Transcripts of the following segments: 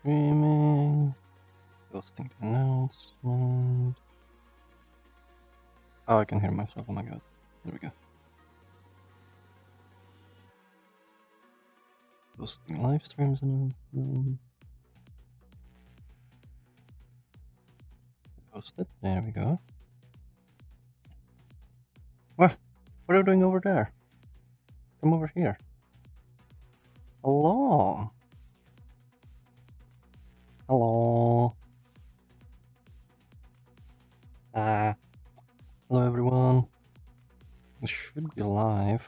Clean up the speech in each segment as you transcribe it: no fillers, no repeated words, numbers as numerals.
streaming. Posting the announcement. Oh, I can hear myself. Oh my god. There we go. Posting live streams announcement. Post it. There we go. What are you doing over there? Come over here. Hello. Hello. Hello everyone. We should be live.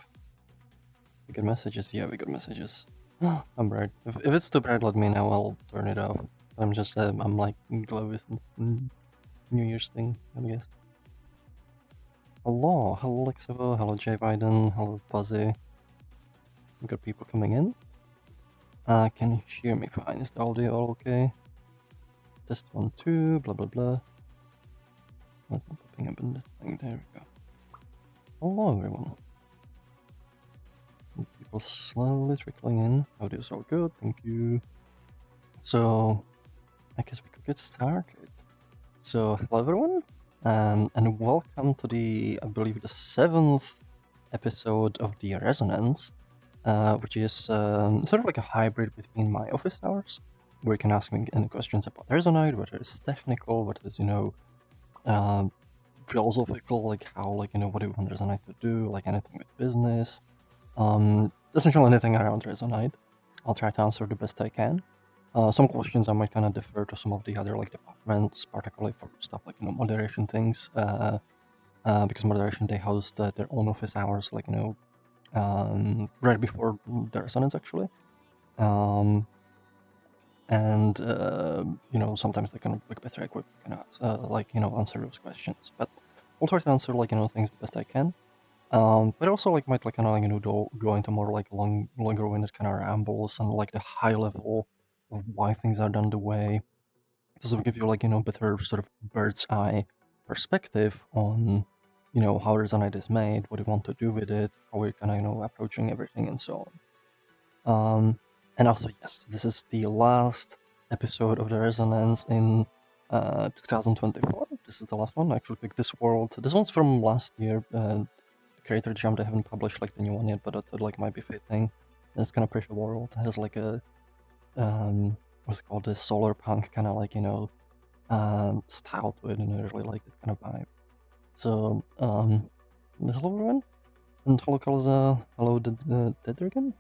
We got messages. Yeah, we got messages. I'm bright. If it's too bright, let me know. I'll turn it off. I'm just I'm like glowy since New Year's thing, I guess. Hello Lexivo. Hello Jay Biden. Hello Fuzzy. We got people coming in. Can you hear me fine? Is the audio all okay? Test 1, 2, blah blah blah. What's not popping up in this thing? There we go. Hello everyone. People slowly trickling in. Audio's all good, thank you. So, I guess we could get started. So, hello everyone, and welcome to the, I believe, the 7th episode of the Resonance, which is sort of like a hybrid between my office hours, where you can ask me any questions about Resonite, whether it's technical, whether it's, philosophical, like how, what do you want Resonite to do, like anything with business. Essentially anything around Resonite. I'll try to answer the best I can. Some questions I might kind of defer to some of the other departments, particularly for stuff like moderation things, because moderation they host their own office hours, right before the Resonance actually, and sometimes they kind of better equipped to answer those questions. But I'll try to answer things the best I can. But also might go into more longer-winded kind of rambles and the high level of why things are done the way, to sort of give you better sort of bird's eye perspective on how Resonite is made, what we want to do with it, how we're kind of approaching everything, and so on. And also, yes, this is the last episode of the Resonance in 2024. This is the last one. I actually picked this world. This one's from last year. Creator Jump, they haven't published the new one yet, but it might be fitting. And it's kind of pretty world. It has a what's it called, the solar punk kind of style to it, and I really like that kind of vibe. So hello everyone, and hello Kalza, hello Dedrigan,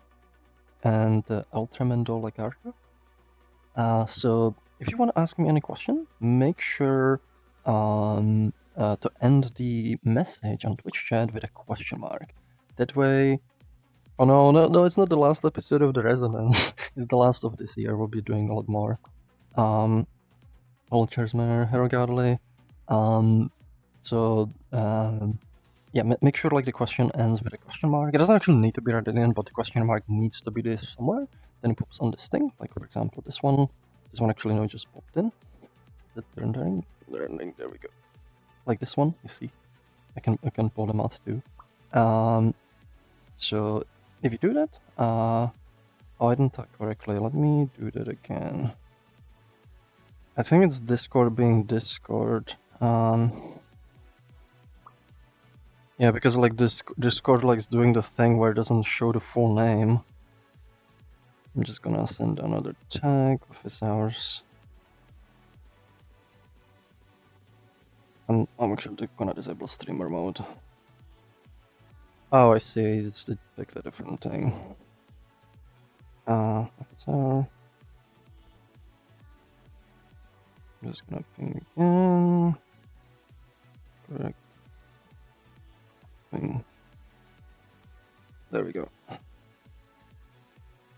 and Ultramendo Arca. So if you want to ask me any question, make sure to end the message on Twitch chat with a question mark. That way... Oh no, it's not the last episode of the Resonance. It's the last of this year. We'll be doing a lot more. Old Charsmere, Hero Godly. Yeah, make sure the question ends with a question mark. It doesn't actually need to be right in, but the question mark needs to be there somewhere. Then it pops on this thing, for example this one. This one actually just popped in. There we go. Like this one, you see, I can pull them out too. So if you do that, oh, I didn't talk correctly. Let me do that again. I think it's Discord being Discord. Yeah, because Discord is doing the thing where it doesn't show the full name. I'm just gonna send another tag, office hours. And I'm actually gonna disable streamer mode. Oh, I see. It picks a different thing. So I'm just gonna ping again. Correct. Ping. There we go.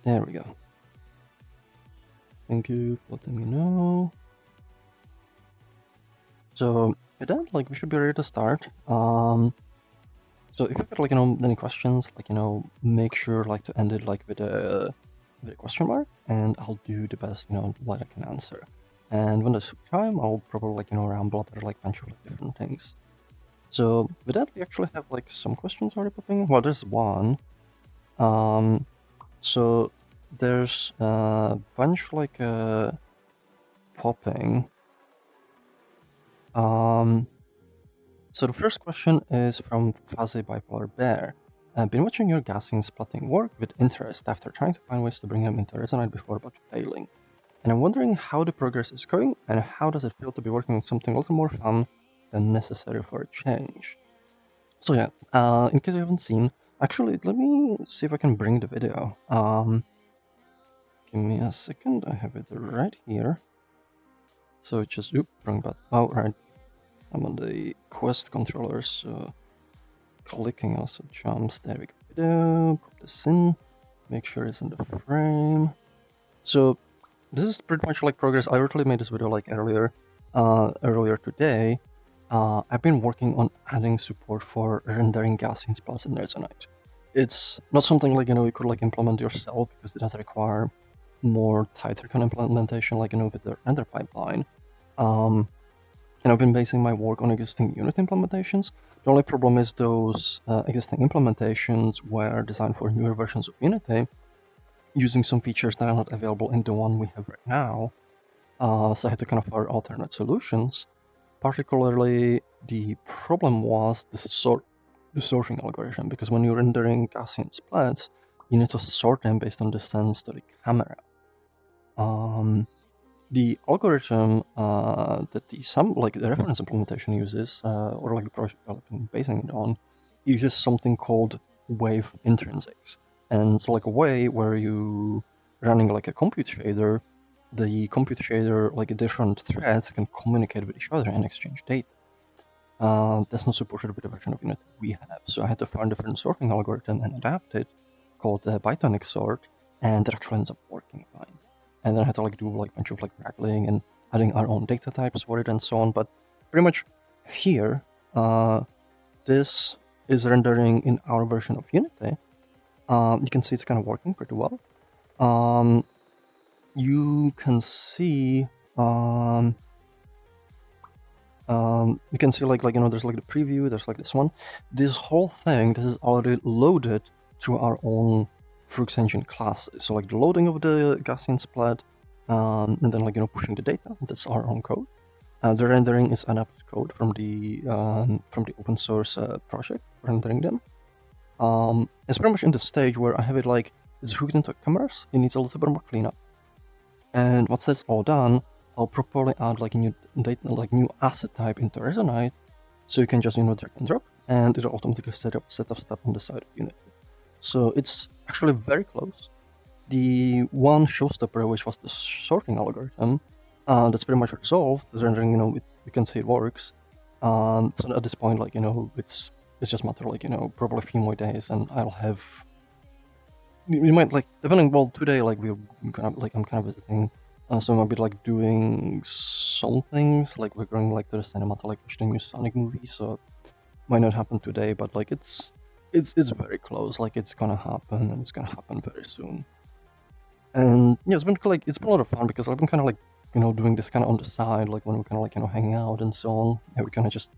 There we go. Thank you for letting me know. So with that, we should be ready to start. So if you've got any questions, make sure to end it with a question mark, and I'll do the best what I can answer. And when there's time, I'll probably ramble about a bunch of different things. So with that, we actually have some questions already popping. Well, there's one. So there's a bunch popping. So the first question is from Fuzzy Bipolar Bear. I've been watching your Gaussian splitting work with interest after trying to find ways to bring them into Resonite before but failing. And I'm wondering how the progress is going and how does it feel to be working on something a little more fun than necessary for a change. So yeah, in case you haven't seen, actually let me see if I can bring the video. Give me a second, I have it right here. So just, wrong button. Oh, right. I'm on the Quest controller, so clicking also jumps. There we go. Video, put this in, make sure it's in the frame. So this is pretty much like progress. I already made this video like earlier today. I've been working on adding support for rendering Gaussian splats in Resonite. It's not something like, you could like implement yourself because it does require more tighter kind of implementation, like, with the render pipeline. And I've been basing my work on existing unit implementations. The only problem is those existing implementations were designed for newer versions of Unity, using some features that are not available in the one we have right now. So I had to kind of find alternate solutions. Particularly, the problem was the sorting algorithm, because when you're rendering Gaussian splats, you need to sort them based on distance to the camera. The algorithm that the reference implementation uses, or like the project development basing it on, uses something called wave intrinsics. And it's like a way where you running like a compute shader, the compute shader, like different threads can communicate with each other and exchange data. That's not supported with the version of Unity we have. So I had to find a different sorting algorithm and adapt it, called Pythonic sort, and that actually ends up working fine. And then I had to like do like a bunch of like Prattling and adding our own data types for it and so on. But pretty much here, this is rendering in our version of Unity. You can see it's kind of working pretty well. You can see like there's like the preview, there's like this one. This whole thing, this is already loaded through our own Froox engine classes. So like the loading of the Gaussian splat, and then like pushing the data. That's our own code. The rendering is adapted code from the open source project rendering them. It's pretty much in the stage where I have it like it's hooked into cameras. It needs a little bit more cleanup. And once that's all done, I'll properly add like a new data, like new asset type into Resonite, so you can just drag and drop, and it'll automatically set up step on the side of Unity. So it's actually very close. The one showstopper, which was the sorting algorithm, that's pretty much resolved. The rendering, you can see it works. So at this point, like it's just a matter like probably a few more days, and I'll have. We might like depending. Well, today like I'm kind of visiting. So I might be like doing some things, like we're going like to the cinema to like watch the new Sonic movie, so it might not happen today, but like it's very close, like it's gonna happen, and it's gonna happen very soon. And yeah, it's been a lot of fun because I've been kind of like doing this kind of on the side, like when we're kind of like hanging out and so on. Yeah, we kind of just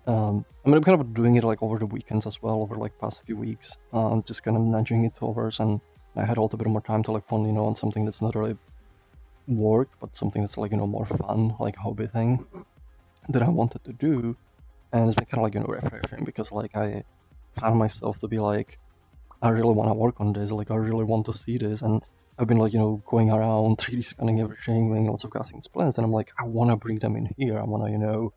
I'm kind of doing it like over the weekends as well, over like past few weeks. Just kind of nudging it over, and I had a little bit more time to like fun, on something that's not really work, but something that's like more fun, like hobby thing that I wanted to do. And it's been kind of like refreshing because like I found myself to be like, I really want to work on this, like I really want to see this, and I've been like going around 3D scanning everything, doing lots of Gaussian splats, and I'm like, I want to bring them in here. I want to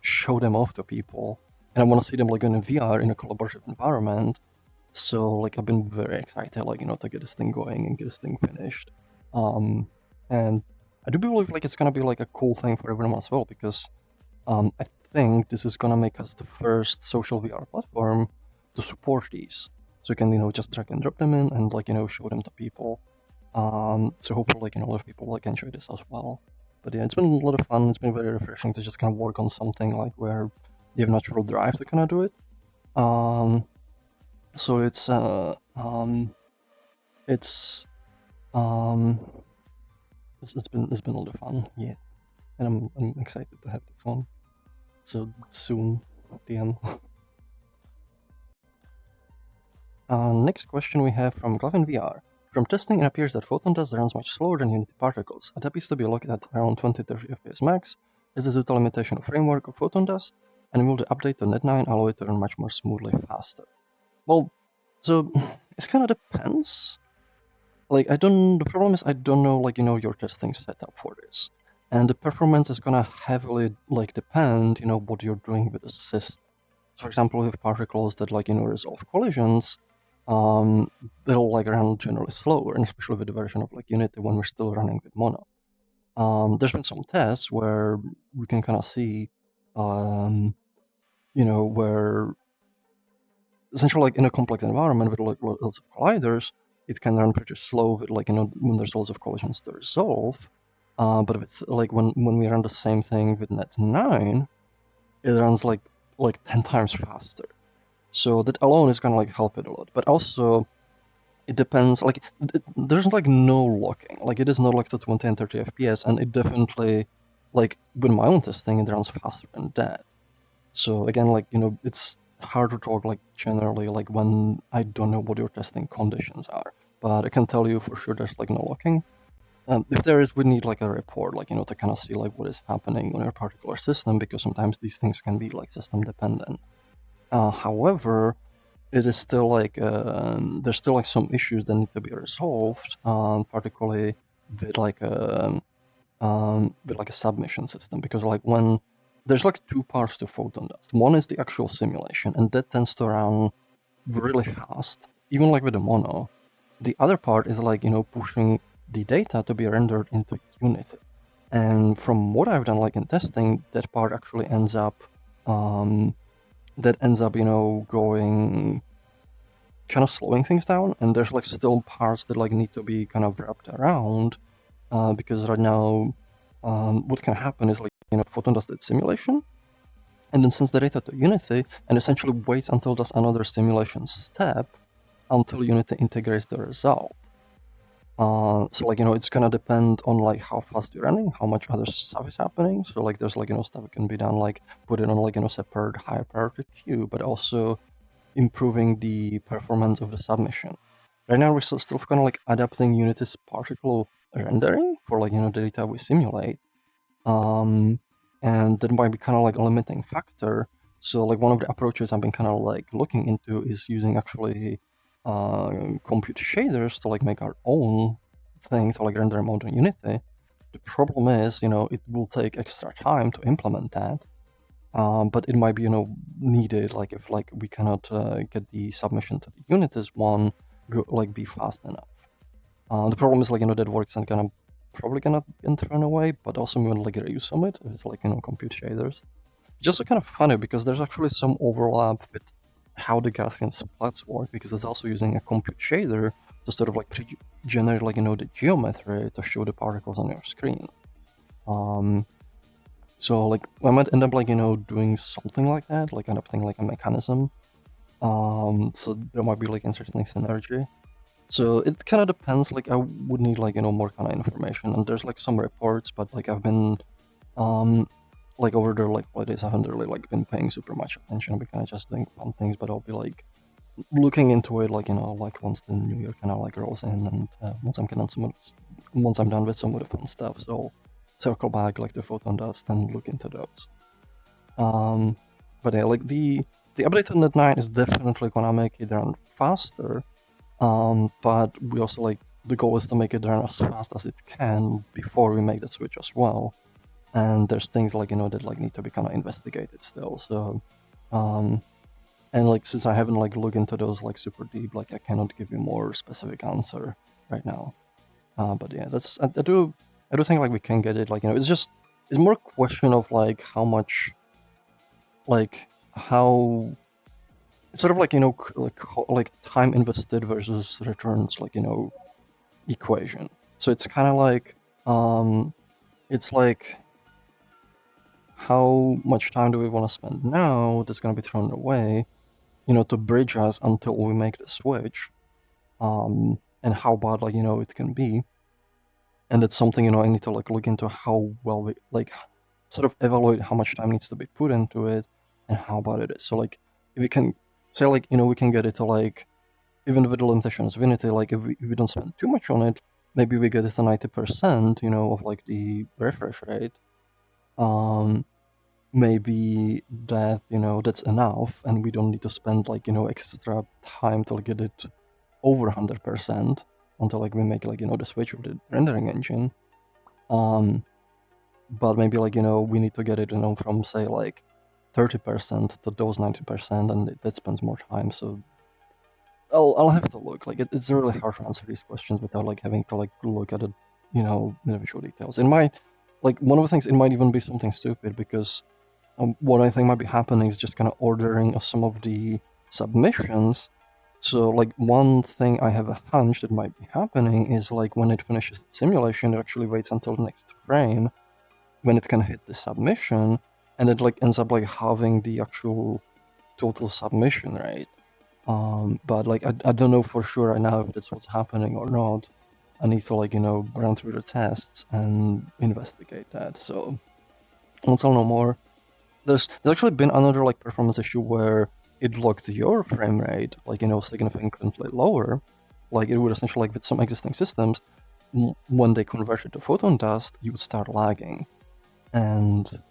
show them off to people, and I want to see them like in a VR in a collaborative environment. So like I've been very excited like to get this thing going and get this thing finished. And I do believe like it's gonna be like a cool thing for everyone as well, because I think this is gonna make us the first social VR platform to support these. So you can just drag and drop them in and like show them to people. So hopefully like a lot of people like enjoy this as well. But yeah, it's been a lot of fun. It's been very refreshing to just kind of work on something like where you have natural drive to kind of do it. So it's been a lot of fun, yeah, and I'm excited to have this on. So soon, DM. Next question we have from Glavin VR. From testing, it appears that Photon dust runs much slower than Unity particles. It appears to be locked at around 20-30 FPS max. Is this due to limitation of framework of Photon dust? And will the update to Net9 allow it to run much more smoothly faster? Well, so it kind of depends. Like, the problem is I don't know, like, your testing setup for this. And the performance is gonna heavily, like, depend, what you're doing with the system. For example, with particles that, like, resolve collisions, they'll, like, run generally slower, and especially with the version of, like, Unity when we're still running with Mono. There's been some tests where we can kind of see, where essentially, like, in a complex environment with, like, lots of colliders, it can run pretty slow with, like, when there's lots of collisions to resolve. But with, like, when we run the same thing with Net9, it runs like 10 times faster. So that alone is gonna like help it a lot. But also, it depends. Like, there's like no locking. Like, it is not like to 20 and 30 FPS, and it definitely, like, with my own testing, it runs faster than that. So again, like, it's hard to talk like generally, like, when I don't know what your testing conditions are. But I can tell you for sure there's like no locking. If there is, we need like a report, like, to kind of see like what is happening on your particular system, because sometimes these things can be like system dependent. However, it is still like there's still like some issues that need to be resolved, particularly with like a submission system, because like when there's like two parts to Photon dust. One is the actual simulation, and that tends to run really fast, even like with the Mono. The other part is like pushing the data to be rendered into Unity. And from what I've done, like in testing, that part actually ends up going kind of slowing things down. And there's like still parts that like need to be kind of wrapped around, because right now, what can happen is like Photon does that simulation, and then sends the data to Unity, and essentially waits until there's another simulation step until Unity integrates the result. So like it's gonna depend on like how fast you're running, how much other stuff is happening. So like there's like stuff that can be done, like put it on like separate higher priority queue, but also improving the performance of the submission. Right now we're still kind of like adapting Unity's particle rendering for like the data we simulate, and that might be kind of like a limiting factor. So like one of the approaches I've been kind of like looking into is using actually compute shaders to like make our own things, or like render them out in Unity. The problem is, it will take extra time to implement that, but it might be, needed, like if like we cannot get the submission to the Unity's one be fast enough. The problem is like that works and probably gonna get thrown away, but also we want like reuse some of it. It's like compute shaders. It's just kind of funny because there's actually some overlap with how the Gaussian splats work, because it's also using a compute shader to sort of like generate like the geometry to show the particles on your screen. So like I might end up like doing something like that, like adapting like a mechanism. So there might be like interesting synergy. So it kind of depends. Like I would need like more kind of information, and there's like some reports, but like I've been like over there like holidays, I haven't really like been paying super much attention. I've been kind of just doing fun things, but I'll be like looking into it like like once the new year kind of like rolls in, and once I'm done with some of the fun stuff, so I'll circle back like the Photon dust and look into those. But yeah, like the update to Net9 is definitely gonna make it run faster. But we also like the goal is to make it run as fast as it can before we make the switch as well. And there's things like that like need to be kind of investigated still. So, and like since I haven't like looked into those like super deep, like I cannot give you more specific answer right now. But yeah, that's I do think like we can get it. Like it's more a question of like how much, like how it's sort of like like time invested versus returns like equation. So it's kind of like it's like how much time do we want to spend now that's going to be thrown away, to bridge us until we make the switch, and how bad like it can be. And it's something I need to like look into how well we like sort of evaluate how much time needs to be put into it and how bad it is. So like if we can say like we can get it to like even with the limitations of Unity, like if we don't spend too much on it, maybe we get it to 90%, of like the refresh rate. Maybe that, that's enough, and we don't need to spend like, extra time to get it over 100% until like we make like, the switch with the rendering engine. But maybe like, we need to get it, from say like 30% to those 90%, and that spends more time. So I'll have to look. Like it's really hard to answer these questions without like having to like look at it, individual details. It might, like, one of the things, it might even be something stupid, because what I think might be happening is just kind of ordering of some of the submissions. So like one thing I have a hunch that might be happening is like when it finishes the simulation, it actually waits until the next frame when it can hit the submission, and it like ends up like having the actual total submission rate. But like I don't know for sure right now if that's what's happening or not. I need to like run through the tests and investigate that. So once I'll know more, there's actually been another like performance issue where it locked your frame rate like significantly lower. Like it would essentially, like with some existing systems, when they converted to photon dust, you would start lagging. And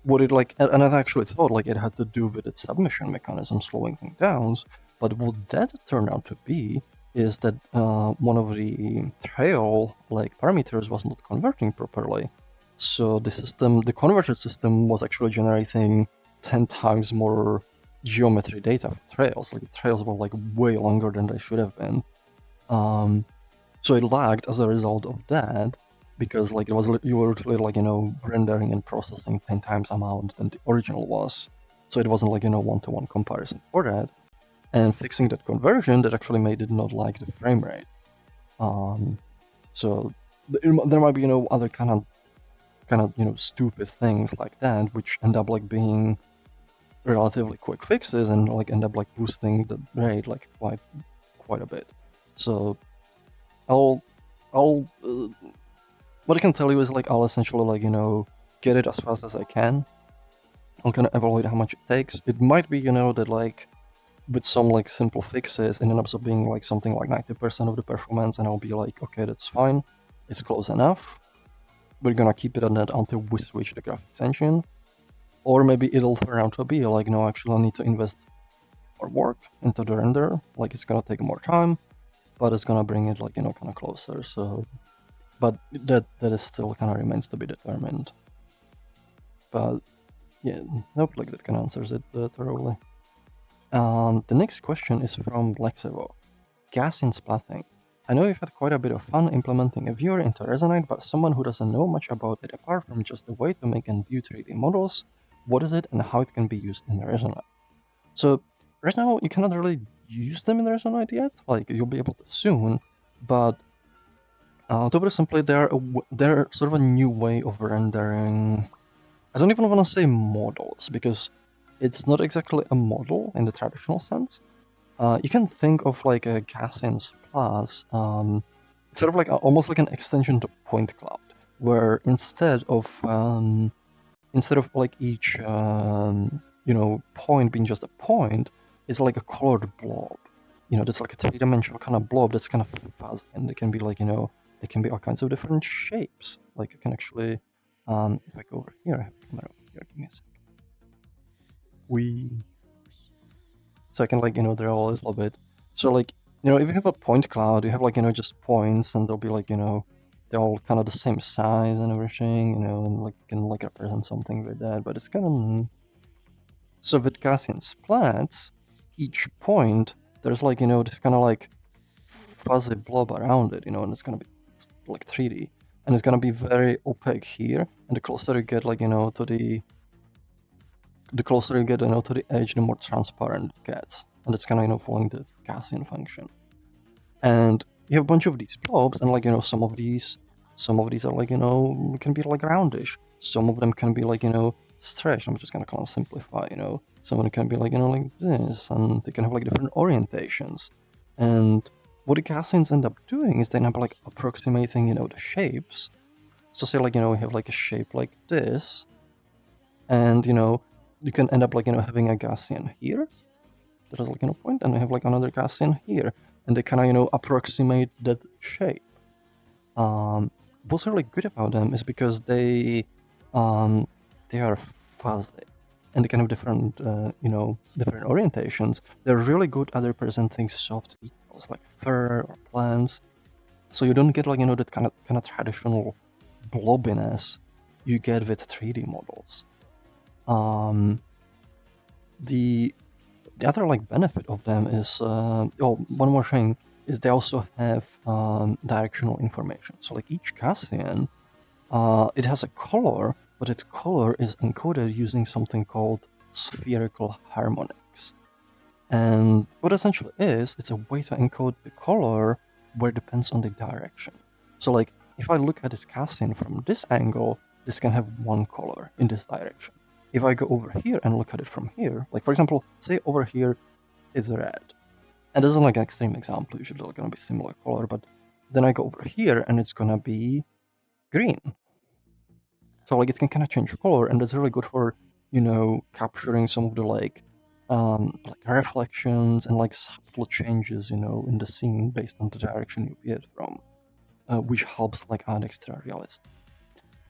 what it like, and I actually thought like it had to do with its submission mechanism slowing things down, but what that turned out to be is that one of the trail like parameters was not converting properly. So the converted system was actually generating 10 times more geometry data for trails. Like the trails were like way longer than they should have been. So it lagged as a result of that, because like you were literally like rendering and processing 10 times amount than the original was. So it wasn't like one-to-one comparison for that. And fixing that conversion, that actually made it not like the frame rate. So there might be other kind of stupid things like that, which end up like being relatively quick fixes and like end up like boosting the rate like quite a bit. So I'll what I can tell you is like I'll essentially like get it as fast as I can. I'll kind of evaluate how much it takes. It might be that like with some like simple fixes, it ends up being like something like 90% of the performance, and I'll be like, okay, that's fine, it's close enough. We're gonna keep it on that until we switch the graphics engine. Or maybe it'll turn out to be like, no, actually I need to invest more work into the render. Like it's gonna take more time, but it's gonna bring it like kind of closer. So, but that is still kind of remains to be determined. But yeah, nope, like that kind of answers it thoroughly. The next question is from Lexevo. Gas in splatting. I know you've had quite a bit of fun implementing a viewer into Resonite, but someone who doesn't know much about it apart from just a way to make and view 3D models, what is it and how it can be used in Resonite? So right now you cannot really use them in Resonite yet. Like you'll be able to soon, but to put it simply, they're sort of a new way of rendering. I don't even want to say models, because it's not exactly a model in the traditional sense. You can think of like a Gaussian Splats, it's sort of like almost like an extension to point cloud, where instead of like each point being just a point, it's like a colored blob. That's like a three-dimensional kind of blob that's kind of fuzzy, and it can be like they can be all kinds of different shapes. Like I can actually, if I go over here, I have the camera over here. Give me a sec. So I can like they're all a little bit. So like if you have a point cloud, you have like just points, and they'll be like they're all kind of the same size and everything, and like you can like represent something with that. But it's kind of so with Gaussian Splats, each point there's like this kind of like fuzzy blob around it, and it's gonna be like 3D, and it's gonna be very opaque here. And the closer you get like to the closer you get to the edge, the more transparent it gets, and it's kind of following the Gaussian function. And you have a bunch of these blobs, and like some of these are like can be like roundish. Some of them can be like stretched. I'm just gonna kind of simplify. Some of them can be like like this, and they can have like different orientations. And what the Gaussians end up doing is they end up like approximating the shapes. So say like we have like a shape like this, and you can end up like having a Gaussian here that is like point, and we have like another Gaussian here. and they kind of approximate that shape. What's really good about them is because they are fuzzy and they kind of different different orientations. They're really good at representing soft details like fur or plants. So you don't get that kind of traditional blobbiness you get with 3D models. The other benefit of them is one more thing is they also have directional information. So each Gaussian, it has a color, but its color is encoded using something called spherical harmonics. And what essentially is, it's a way to encode the color where it depends on the direction. So if I look at this Gaussian from this angle, this can have one color in this direction. If I go over here and look at it from here, for example, say over here is red. And this is an extreme example, usually they're gonna be similar color, but then I go over here and it's gonna be green. So it can kind of change color, and that's really good for capturing some of the reflections and subtle changes in the scene based on the direction you view it from, which helps add extra realism.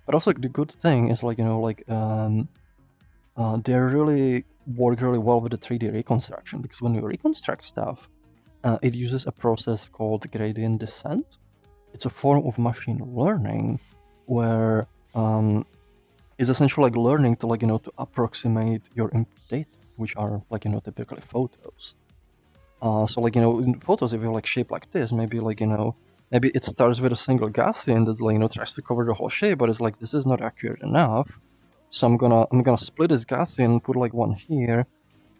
But also the good thing is they really work really well with the 3D reconstruction, because when you reconstruct stuff, it uses a process called gradient descent. It's a form of machine learning where it's essentially learning to to approximate your input data, which are typically photos. So in photos, if you have shape like this, maybe maybe it starts with a single Gaussian that tries to cover the whole shape, but it's this is not accurate enough. So I'm gonna split this Gaussian, put one here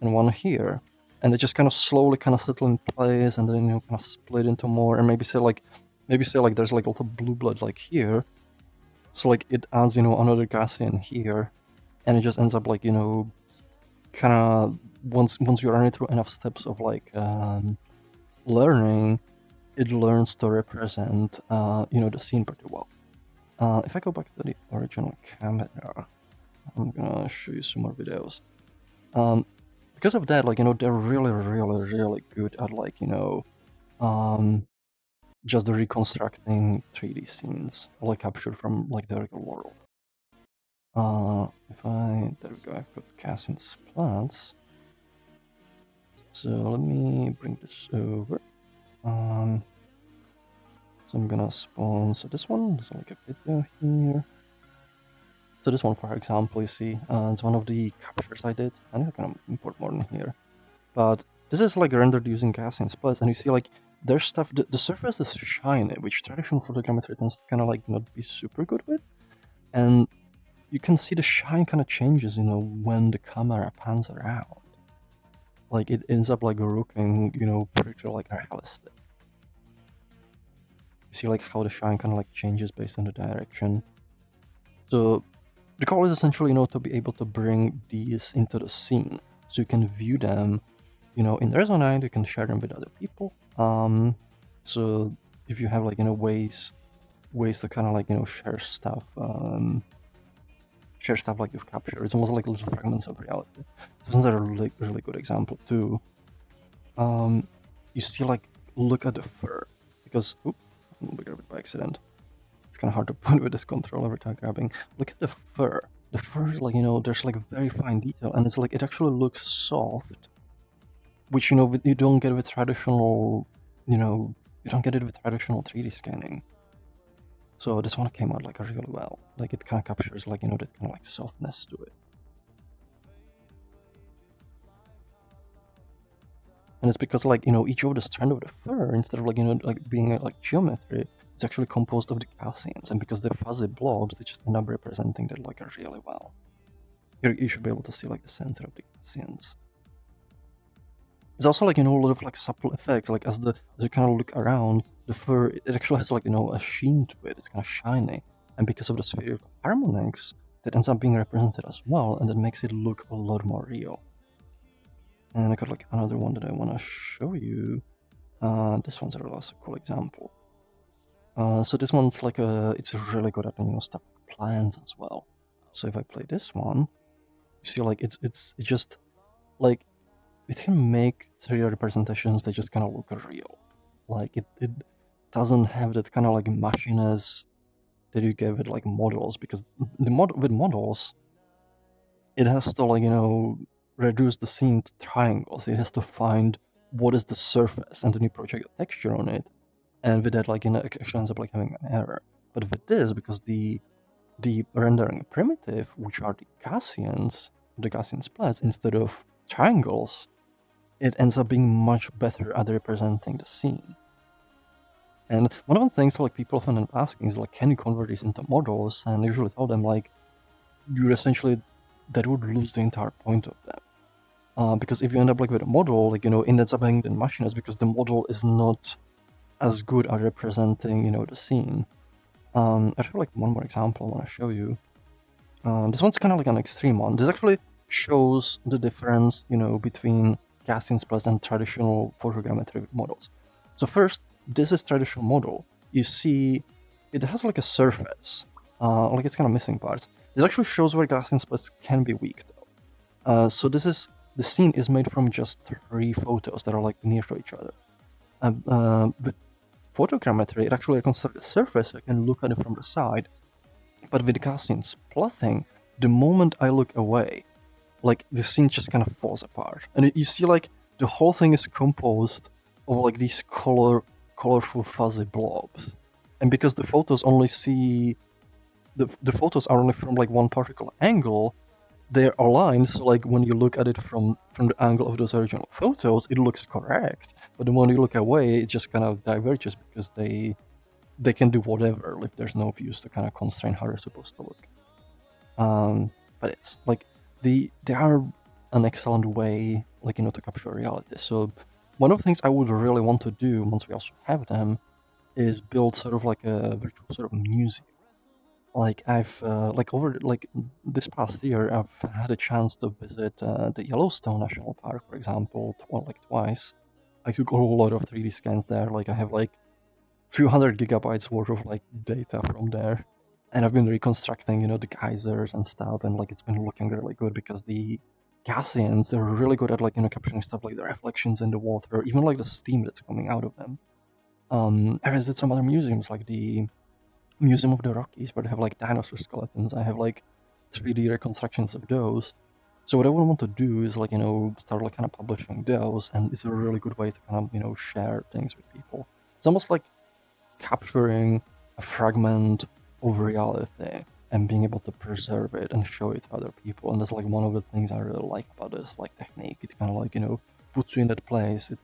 and one here, and it just kind of slowly settle in place, and then kind of split into more, and maybe say there's also blue blood here. So it adds another Gaussian here, and it just ends up kind of once you run it through enough steps of learning, it learns to represent the scene pretty well. If I go back to the original camera, I'm gonna show you some more videos. Because of that, they're really, really, really good at just the reconstructing 3D scenes captured from the real world. There we go, I put cast in Splats. So let me bring this over. So I'm gonna sponsor this one. There's a video here. So this one, for example, you see, it's one of the captures I did. I think I can import more in here. But this is rendered using Gaussian splits, and you see their stuff, the surface is shiny, which traditional photogrammetry tends to kind of not be super good with. And you can see the shine kind of changes, when the camera pans around. It ends up looking, pretty realistic. You see how the shine kind of changes based on the direction. So the goal is essentially, to be able to bring these into the scene, so you can view them, in Resonite. You can share them with other people. So if you have ways to kind of share stuff you've captured, it's almost little fragments of reality. This one's a really good example too. You see look at the fur, because I grabbed it by accident. It's kind of hard to put with this controller every time grabbing. Look at the fur. The fur is there's very fine detail, and it's it actually looks soft, which you don't get with traditional, you don't get it with traditional 3D scanning. So this one came out really well. It kind of captures that kind of softness to it. And it's because each of the strand of the fur, instead of being geometry, it's actually composed of the Gaussians, and because they're fuzzy blobs, they just end up representing that really well. Here you should be able to see the center of the Gaussians. It's also a lot of subtle effects, as you kind of look around, the fur, it actually has a sheen to it. It's kind of shiny, and because of the spherical harmonics, that ends up being represented as well, and that makes it look a lot more real. And I got another one that I want to show you. This one's a really cool example. So this one's it's really good at stuff like plants as well. So if I play this one, you see it's just it can make 3D representations that just kind of look real. Like it doesn't have that kind of like mushiness that you get with like models, because with models it has to like reduce the scene to triangles. It has to find what is the surface, and then you project a texture on it, and with that like it actually ends up like having an error. But with this, because the rendering primitive, which are the Gaussian splats instead of triangles, it ends up being much better at representing the scene. And one of the things like people often end up asking is like, can you convert these into models? And I usually tell them like, you essentially, that would lose the entire point of them. Because if you end up like with a model, like it ends up having the mushiness because the model is not as good at representing the scene. I have like one more example I want to show you. This one's kind of like an extreme one. This actually shows the difference, between Gaussian splats and traditional photogrammetric models. So first, this is traditional model. You see, it has like a surface, like it's kind of missing parts. This actually shows where Gaussian splats can be weak, though. So the scene is made from just 3 photos that are like near to each other. With photogrammetry, it actually reconstructs the surface, so you can look at it from the side. But with Gaussian splatting, the moment I look away, like the scene just kind of falls apart, and you see like the whole thing is composed of like these colorful fuzzy blobs. And because the photos only see the photos are only from like one particular angle, they're aligned, so like when you look at it from the angle of those original photos, it looks correct. But the moment you look away, it just kind of diverges because they can do whatever. Like there's no views to kind of constrain how they're supposed to look. But it's like they are an excellent way, like to capture reality. So one of the things I would really want to do once we also have them is build sort of like a virtual sort of museum. Like I've like over like this past year, I've had a chance to visit the Yellowstone National Park, for example, twice. I took a lot of 3D scans there. Like I have like few hundred gigabytes worth of like data from there, and I've been reconstructing the geysers and stuff, and like it's been looking really good because the Gaussians, they're really good at like capturing stuff like the reflections in the water, even like the steam that's coming out of them. I visited some other museums like the Museum of the Rockies, where they have like dinosaur skeletons. I have like 3D reconstructions of those. So what I would want to do is like start like kind of publishing those, and it's a really good way to kind of share things with people. It's almost like capturing a fragment of reality and being able to preserve it and show it to other people. And that's like one of the things I really like about this like technique. It kind of like puts you in that place. It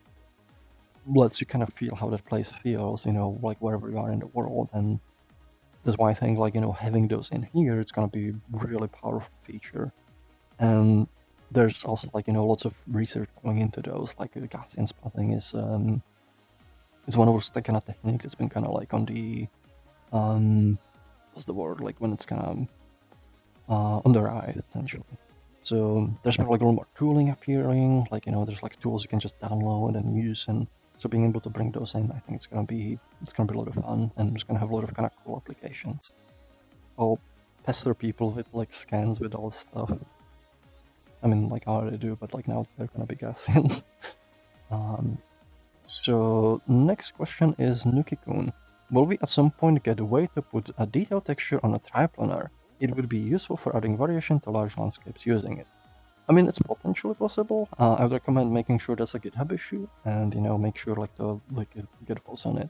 lets you kind of feel how that place feels, like wherever you are in the world. And that's why I think like having those in here, it's gonna be a really powerful feature. And there's also like lots of research going into those. Like Gaussian spotting is one of those kind of techniques that's been kind of like on the what's the word, like when it's kind of on the rise essentially. So there's like a little more tooling appearing, like there's like tools you can just download and use, and so being able to bring those in, I think it's gonna be a lot of fun, and it's gonna have a lot of kind of cool applications. I'll pester people with like scans with all this stuff. I mean, like I already do, but like now they're gonna be Gaussian. So next question is Nuki-kun. Will we at some point get a way to put a detailed texture on a triplanar? It would be useful for adding variation to large landscapes using it. I mean, it's potentially possible. I would recommend making sure that's a GitHub issue, and make sure like to get votes on it.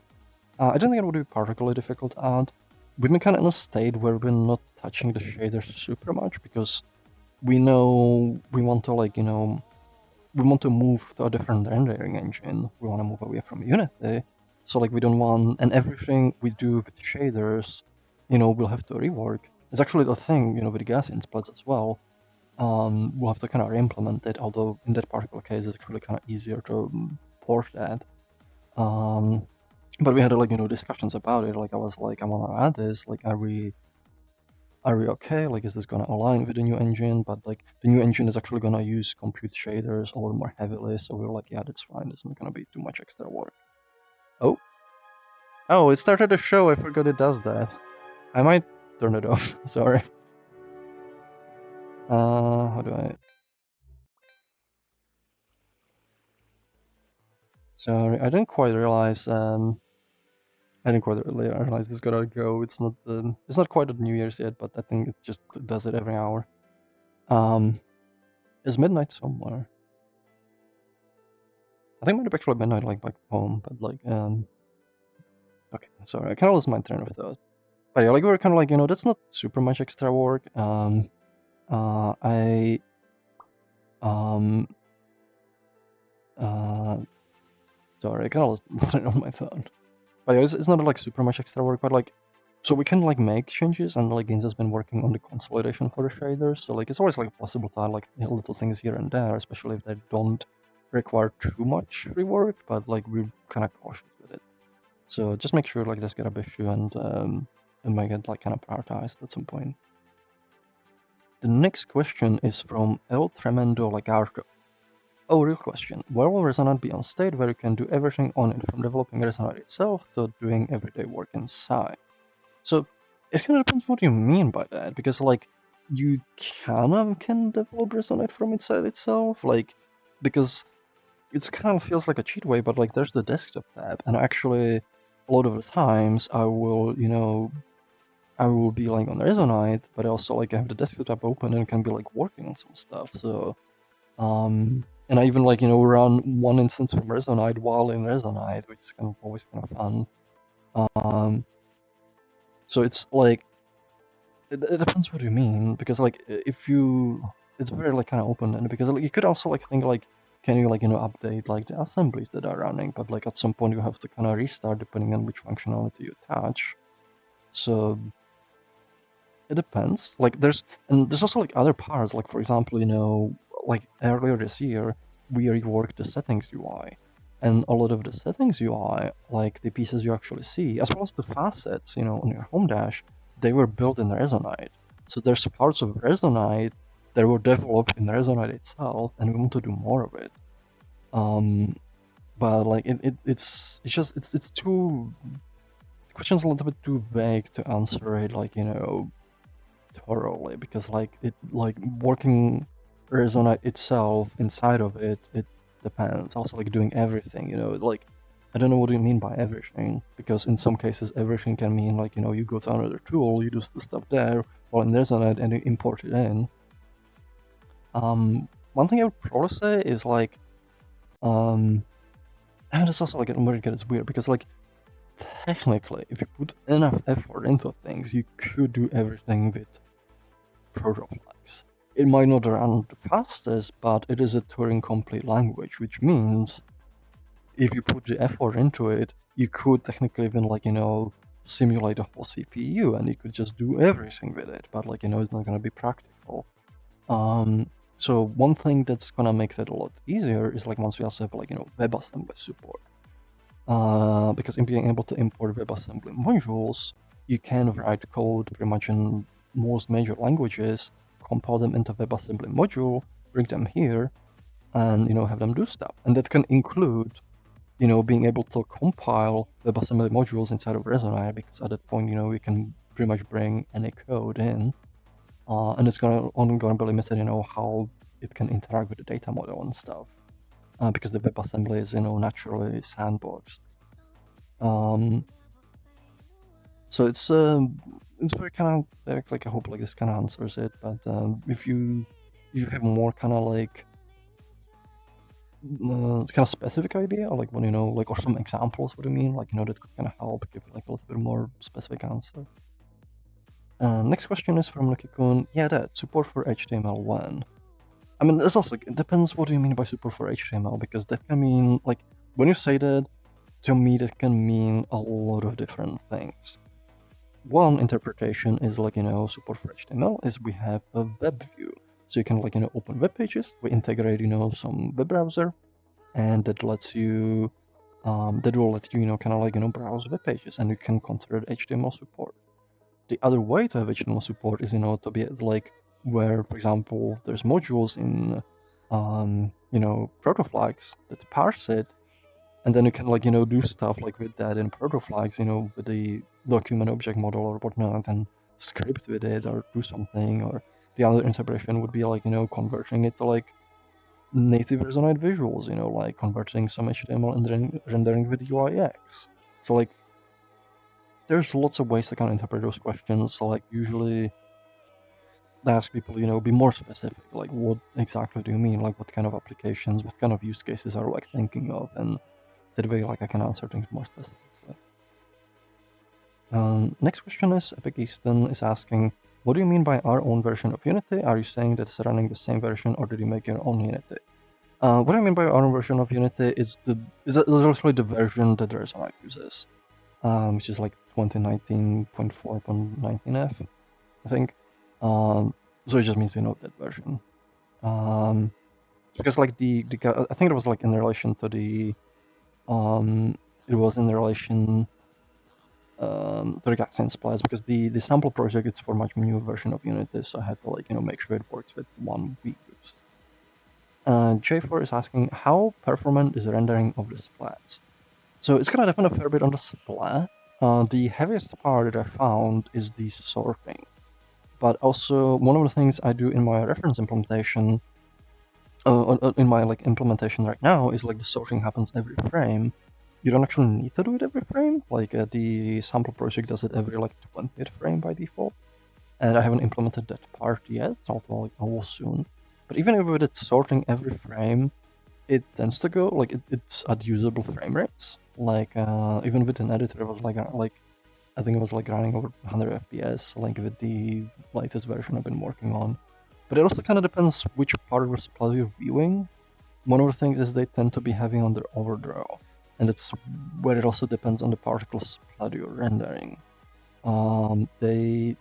I don't think it would be particularly difficult to add. We've been kind of in a state where we're not touching the shaders super much because we know we want to we want to move to a different rendering engine. We want to move away from Unity. So like we don't want, and everything we do with shaders, we'll have to rework. It's actually the thing, with the Gaussian splats as well. We'll have to kind of re-implement it, although in that particular case it's actually kind of easier to port that. But we had like discussions about it. Like I was like, I want to add this. Like, are we okay? Like, is this gonna align with the new engine? But like, the new engine is actually gonna use compute shaders a little more heavily. So we were like, yeah, that's fine. It's not gonna be too much extra work. Oh, it started a show. I forgot it does that. I might turn it off. Sorry. How do I? Sorry, I didn't quite realize. I didn't quite really realize this gotta go. It's not quite at New Year's yet, but I think it just does it every hour. Is midnight somewhere? I think it might be actually midnight, like back home, but like Okay, sorry, I kind of lost my train of thought. But yeah, like we were kind of like, that's not super much extra work. I sorry, I kind of lost the train of my thought. But yeah, it's not like super much extra work, but like, so we can like make changes, and like Ginza has been working on the consolidation for the shaders. So like, it's always like possible to add like little things here and there, especially if they don't require too much rework. But like, we're kind of cautious with it. So just make sure like this get a issue and make it like kind of prioritized at some point. The next question is from El Tremendo Lagarto. Oh, real question. Where will Resonite be on state where you can do everything on it, from developing Resonite itself to doing everyday work inside? So it kind of depends what you mean by that, because like you can develop Resonite from inside itself, like because it kind of feels like a cheat way, but like there's the desktop tab, and actually a lot of the times I will be like on Resonite, but also like I have the desktop tab open and can be like working on some stuff. So and I even like run one instance from Resonite while in Resonite, which is kind of always kind of fun. So it's like it depends what you mean, because like it's very like kind of open-ended, because like you could also like think like, can you like update like the assemblies that are running, but like at some point you have to kind of restart depending on which functionality you attach. So it depends. Like there's also like other parts, like for example, like earlier this year we reworked the settings UI, and a lot of the settings UI, like the pieces you actually see, as well as the facets, on your home dash, they were built in Resonite. So there's parts of Resonite that were developed in Resonite itself, and we want to do more of it. But like it's too, the question's a little bit too vague to answer it like thoroughly, because like working Resonite itself inside of it depends. Also like doing everything, like I don't know what you mean by everything, because in some cases everything can mean like you go to another tool, you do the stuff there while in Resonite and you import it in. One thing I would probably say is like and it's also like it's weird, because like technically if you put enough effort into things, you could do everything with protoflags. It might not run the fastest, but it is a Turing-complete language, which means if you put the effort into it, you could technically even simulate a whole CPU, and you could just do everything with it. But it's not going to be practical. So one thing that's gonna make that a lot easier is like once we also have WebAssembly support. Because in being able to import WebAssembly modules, you can write code pretty much in most major languages, compile them into WebAssembly module, bring them here, and have them do stuff. And that can include being able to compile WebAssembly modules inside of Resonite, because at that point we can pretty much bring any code in, and it's only gonna be limited how it can interact with the data model and stuff, because the WebAssembly is naturally sandboxed. So it's very kind of like, I hope like this kind of answers it. But if you have more kind of like kind of specific idea, or like what like, or some examples, what do you mean, like that could kind of help give like a little bit more specific answer. Next question is from Lucky-kun. Yeah, that support for HTML when? I mean, it's also, it depends what do you mean by support for HTML, because that can mean like, when you say that, to me that can mean a lot of different things. One interpretation is like support for HTML is we have a web view, so you can like open web pages. We integrate some web browser, and that lets you that will let you kind of like browse web pages, and you can consider HTML support. The other way to have HTML support is to be like where, for example, there's modules in protoflags that parse it, and then you can like do stuff like with that in protoflags, with the document object model or whatnot, and script with it or do something. Or the other interpretation would be like converting it to like native Resonite visuals, you know, like converting some HTML and then rendering with UIX. So like, there's lots of ways to kind of interpret those questions. So like, usually they ask people, you know, be more specific. Like, what exactly do you mean? Like, what kind of applications, what kind of use cases are you like thinking of? And that way, like, I can answer things more specifically. Next question is Epic Easton is asking, what do you mean by our own version of Unity? Are you saying that it's running the same version, or did you make your own Unity? What I mean by our own version of Unity is literally the version that Resonite uses, which is like 2019.4.19f, I think. So it just means, you know, that version. Because like I think it was like in relation to the it was in relation to the Gan Splats, because the sample project is for much new version of Unity, so I had to like, you know, make sure it works with one we use. J4 is asking, how performant is the rendering of the splats? So it's gonna depend a fair bit on the splat. The heaviest part that I found is the sorting, but also one of the things I do in my reference implementation, in my like implementation right now, is like the sorting happens every frame. You don't actually need to do it every frame. Like the sample project does it every like 20th frame by default, and I haven't implemented that part yet. Although like, I will soon. But even with it sorting every frame, it tends to go like it's at usable frame rates. Like even with an editor, it was like I think it was like running over 100 FPS, like with the latest version I've been working on. But it also kind of depends which part of the splat you're viewing. One of the things is they tend to be heavy on their overdraw, and it's where it also depends on the particle splat you're rendering. They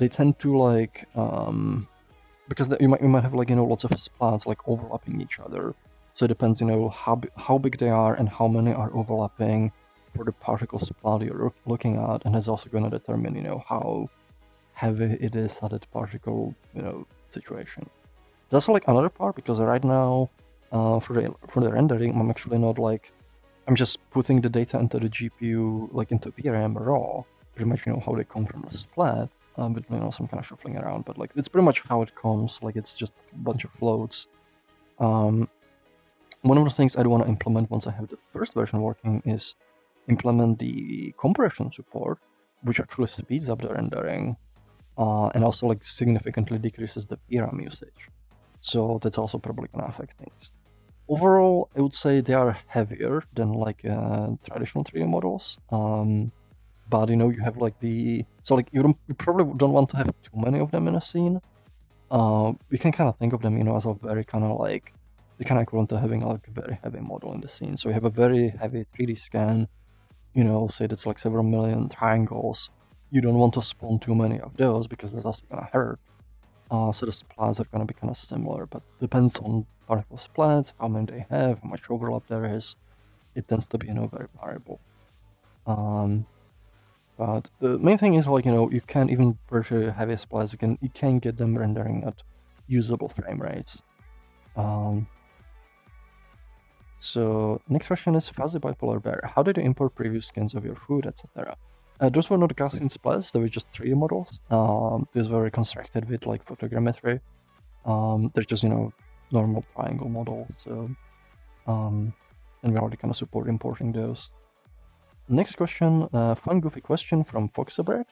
tend to like because you might have like, you know, lots of splats like overlapping each other. So it depends, you know, how big they are and how many are overlapping for the particle splat you're looking at, and it's also going to determine, you know, how heavy it is at that particle, you know, situation. That's like another part, because right now, for the rendering, I'm actually not like, I'm just putting the data into the GPU, like into VRAM raw, pretty much, you know, how they come from the splat, with, you know, some kind of shuffling around, but like it's pretty much how it comes. Like it's just a bunch of floats. One of the things I'd want to implement once I have the first version working is implement the compression support, which actually speeds up the rendering, and also like significantly decreases the VRAM usage. So that's also probably gonna affect things. Overall, I would say they are heavier than like traditional 3D models. But you know, you have like you probably don't want to have too many of them in a scene. We can kind of think of them, you know, as a very kind of like they kind of equivalent to having like a very heavy model in the scene. So you have a very heavy 3D scan, you know, say that's like several million triangles. You don't want to spawn too many of those because that's also gonna hurt. So the splats are gonna be kind of similar, but depends on particle splats, how many they have, how much overlap there is. It tends to be, you know, very variable. But the main thing is like, you know, you can even virtually heavy splats, you can get them rendering at usable frame rates. So next question is Fuzzy Bipolar Bear. How did you import previous scans of your food, etc.? Those were not Gaussian splats, they were just 3D models. These were constructed with like photogrammetry. They're just, you know, normal triangle model. So, and we already kind of support importing those. Next question, fun goofy question from Foxabird.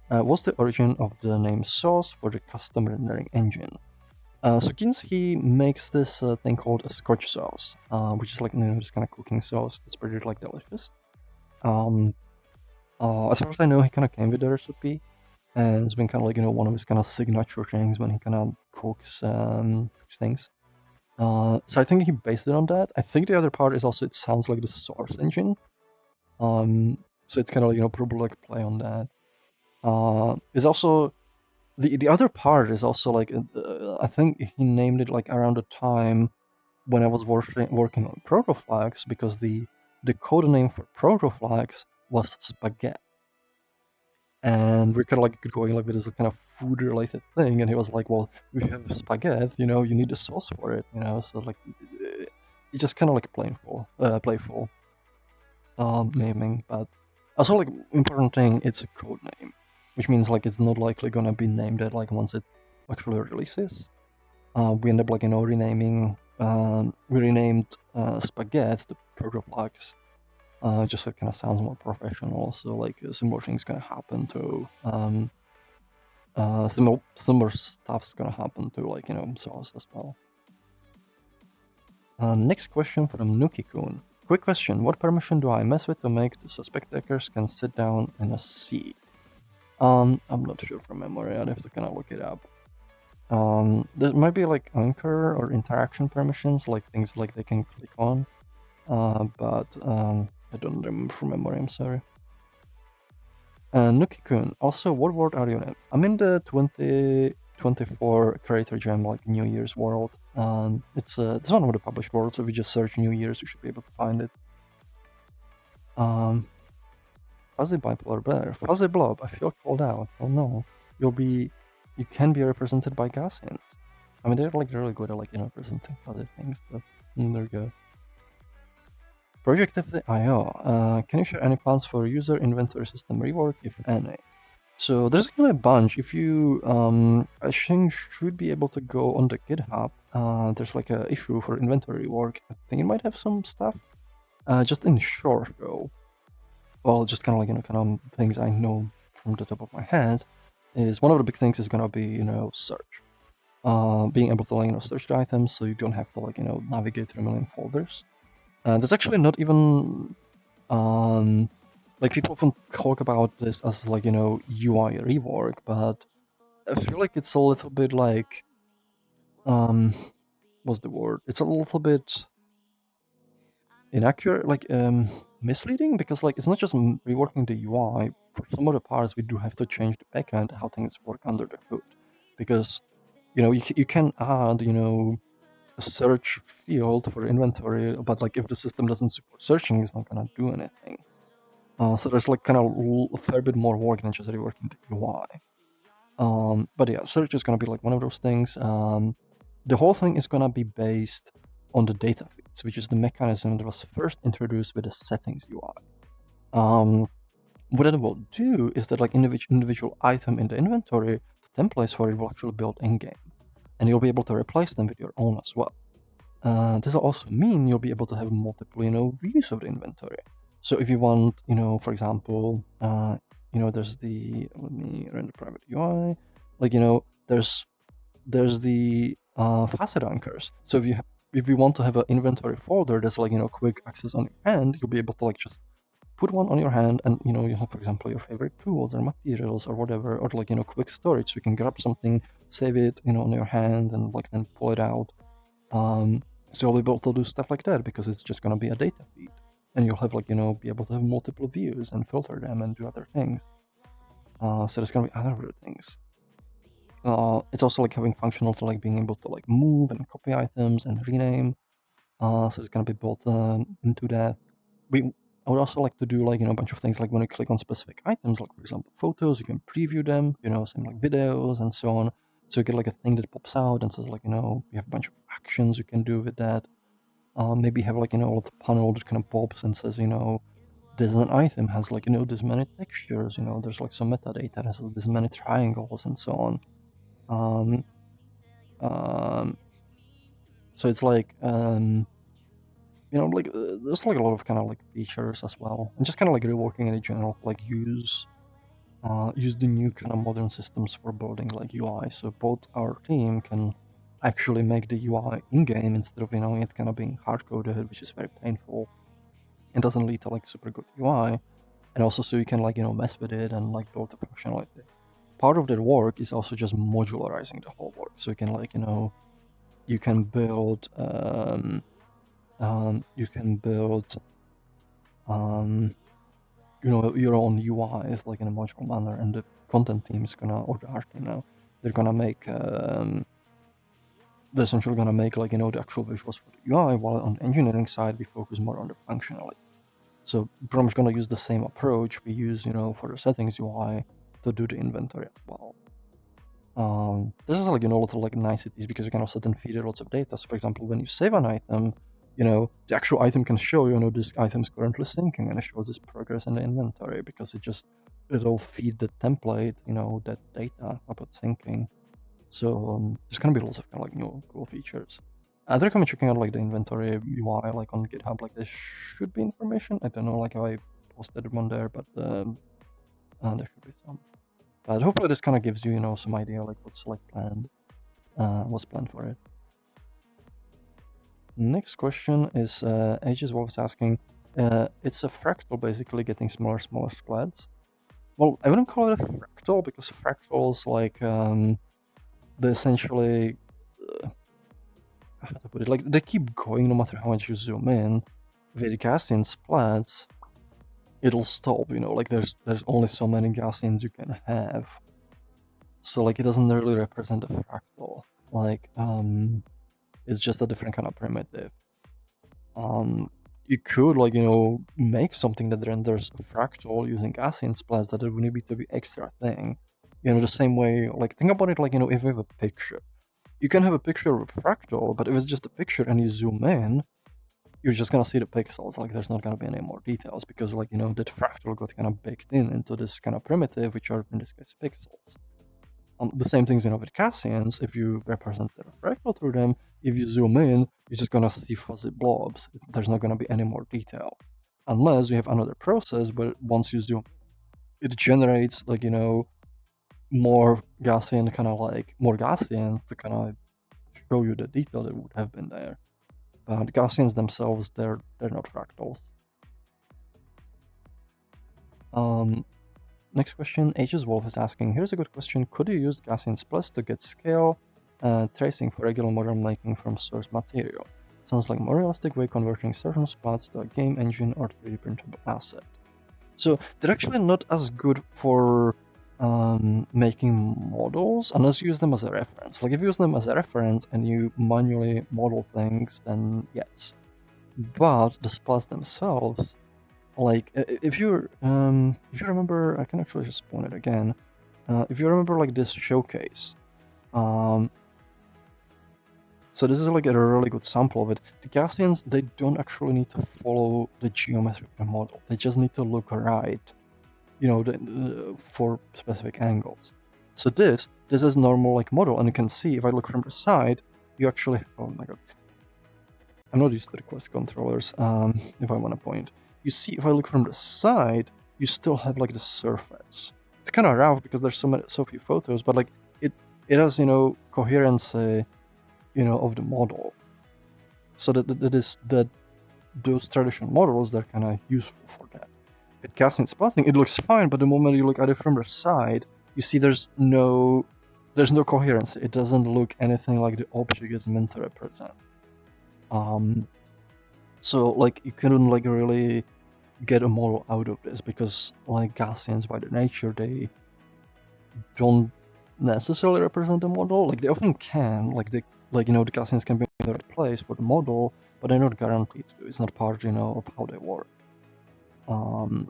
What's the origin of the name Sauce for the custom rendering engine? So Kins, he makes this thing called a Scotch sauce, which is like, you know, this kind of cooking sauce that's pretty like delicious. As far as I know, he kind of came with the recipe, and it's been kind of like, you know, one of his kind of signature things when he kind of cooks things. So I think he based it on that. I think the other part is also it sounds like the Source engine. So it's kind of, you know, probably like play on that. It's also the other part is also like I think he named it like around the time when I was working on Protoflags, because the code name for Protoflags was Spaghetti. And we're kind of like going like with this kind of food related thing, and he was like, well, we have spaghetti, you know, you need a sauce for it, you know. So like it's just kind of like playful naming. But also like important thing, it's a code name, which means like it's not likely gonna be named it like once it actually releases. We end up like, you know, renaming we renamed Spaghetti to Prograflux. Just it kind of sounds more professional. So like similar things gonna happen to similar stuff's gonna happen to like Sauce as well. Next question from Nuki-kun. Quick question: what permission do I mess with to make the spectators can sit down in a seat? I'm not sure from memory. I'd have to kind of look it up. There might be like anchor or interaction permissions, like things like they can click on. But I don't remember from memory. I'm sorry. Nuki-kun, also, what world are you in? I'm in the 2024 Creator Jam, like New Year's world. It's one of the published worlds, so if you just search New Year's, you should be able to find it. Fuzzy bipolar bear, fuzzy blob. I feel called out. Oh no, you can be represented by Gaussians. I mean, they're like really good at like representing fuzzy things. So there you go. Project of the IO. Can you share any plans for user inventory system rework, if any? So there's actually a bunch. If you, I think, should be able to go on the GitHub. There's like a issue for inventory rework. I think it might have some stuff. Just in short, though, well, just kind of like kind of things I know from the top of my head is one of the big things is gonna be search. Being able to like search the items, so you don't have to like navigate through a million folders. That's actually not even like people often talk about this as like UI rework, but I feel like it's a little bit like what's the word? It's a little bit inaccurate, like misleading, because like it's not just reworking the UI. For some of the parts, we do have to change the backend how things work under the hood, because you can add a search field for inventory, but like if the system doesn't support searching, it's not gonna do anything. So there's like kind of a fair bit more work than just reworking the UI. But yeah, search is gonna be like one of those things. The whole thing is gonna be based on the data feeds, which is the mechanism that was first introduced with the settings UI. What it will do is that like individual item in the inventory, the templates for it will actually build in-game, and you'll be able to replace them with your own as well. This will also mean you'll be able to have multiple, views of the inventory. So if you want, for example, there's the, let me render private UI, like, there's the facet anchors. So if you want to have an inventory folder that's like, quick access on your hand, you'll be able to like just put one on your hand, and you have, for example, your favorite tools or materials or whatever, or like quick storage. So you can grab something, save it, on your hand, and like then pull it out. So you'll be able to do stuff like that because it's just going to be a data feed, and you'll have like be able to have multiple views and filter them and do other things. So there's going to be other things. It's also like having functional to like being able to like move and copy items and rename. So it's going to be built into that. I would also like to do like a bunch of things like when you click on specific items, like for example photos, you can preview them, same like videos and so on. So you get like a thing that pops out and says like you have a bunch of actions you can do with that. Maybe have like a little panel that kind of pops and says this an item has like this many textures, there's like some metadata that has this many triangles and so on. So it's like like there's like a lot of kind of like features as well, and just kind of like reworking in general, like use the new kind of modern systems for building like UI. So both our team can actually make the UI in game instead of it kind of being hard coded, which is very painful. It doesn't lead to like super good UI, and also so you can like mess with it and like build the functionality. Part of that work is also just modularizing the whole work, so you can like you can build your own UIs like in a modular manner, and the content team is gonna, or the art team they're gonna make they're essentially gonna make like the actual visuals for the UI, while on the engineering side we focus more on the functionality. So pretty much gonna use the same approach we use for the settings UI to do the inventory as well. This is like little like niceties, because you can also then feed it lots of data. So for example, when you save an item, the actual item can show this item is currently syncing, and it shows this progress in the inventory because it'll feed the template that data about syncing. So there's gonna be lots of kind of like new cool features. I'd recommend checking out like the inventory UI like on GitHub. Like there should be information. I don't know like how I posted them on there, but there should be some. But hopefully this kind of gives you, some idea like what's like planned, what's planned for it. Next question is Aegis Wolf is asking, it's a fractal basically getting smaller, smaller splats. Well, I wouldn't call it a fractal because fractals like they essentially how to put it, like they keep going no matter how much you zoom in. With Gaussian splats, it'll stop, like there's only so many Gaussians you can have. So like it doesn't really represent a fractal. Like it's just a different kind of primitive. You could like make something that renders a fractal using Gaussian splats that it would need to be extra thing. The same way, like think about it like if you have a picture. You can have a picture with fractal, but if it's just a picture and you zoom in, you're just gonna see the pixels. Like there's not gonna be any more details because like that fractal got kind of baked into this kind of primitive, which are in this case pixels. The same things with Gaussians. If you represent the fractal through them, if you zoom in, you're just gonna see fuzzy blobs. There's not gonna be any more detail, unless you have another process. But once you zoom, it generates like more Gaussian kind of like more Gaussians to kind of show you the detail that would have been there. But Gaussians themselves, they're not fractals. Next question, Aegis Wolf is asking, here's a good question. Could you use Gaussian Plus to get scale tracing for regular model making from source material? Sounds like a more realistic way converting certain splats to a game engine or 3D printable asset. So they're actually not as good for making models unless you use them as a reference. Like if you use them as a reference and you manually model things, then yes. But the splats themselves, like if you remember, I can actually just spawn it again. If you remember like this showcase, so this is like a really good sample of it. The Gaussians, they don't actually need to follow the geometric model. They just need to look right, for specific angles. So this is normal like model, and you can see if I look from the side, you actually, oh my god, I'm not used to the Quest controllers. If I want to point, you see if I look from the side, you still have like the surface. It's kind of rough because there's so few photos, but like it has coherence of the model. So that those traditional models, they're kind of useful for that. With casting splatting, it looks fine, but the moment you look at it from the side, you see there's no coherence. It doesn't look anything like the object is meant to represent. So like you couldn't like really get a model out of this because like Gaussians by their nature, they don't necessarily represent a model. Like they often can, the Gaussians can be in the right place for the model, but they're not guaranteed to. It's not part of how they work.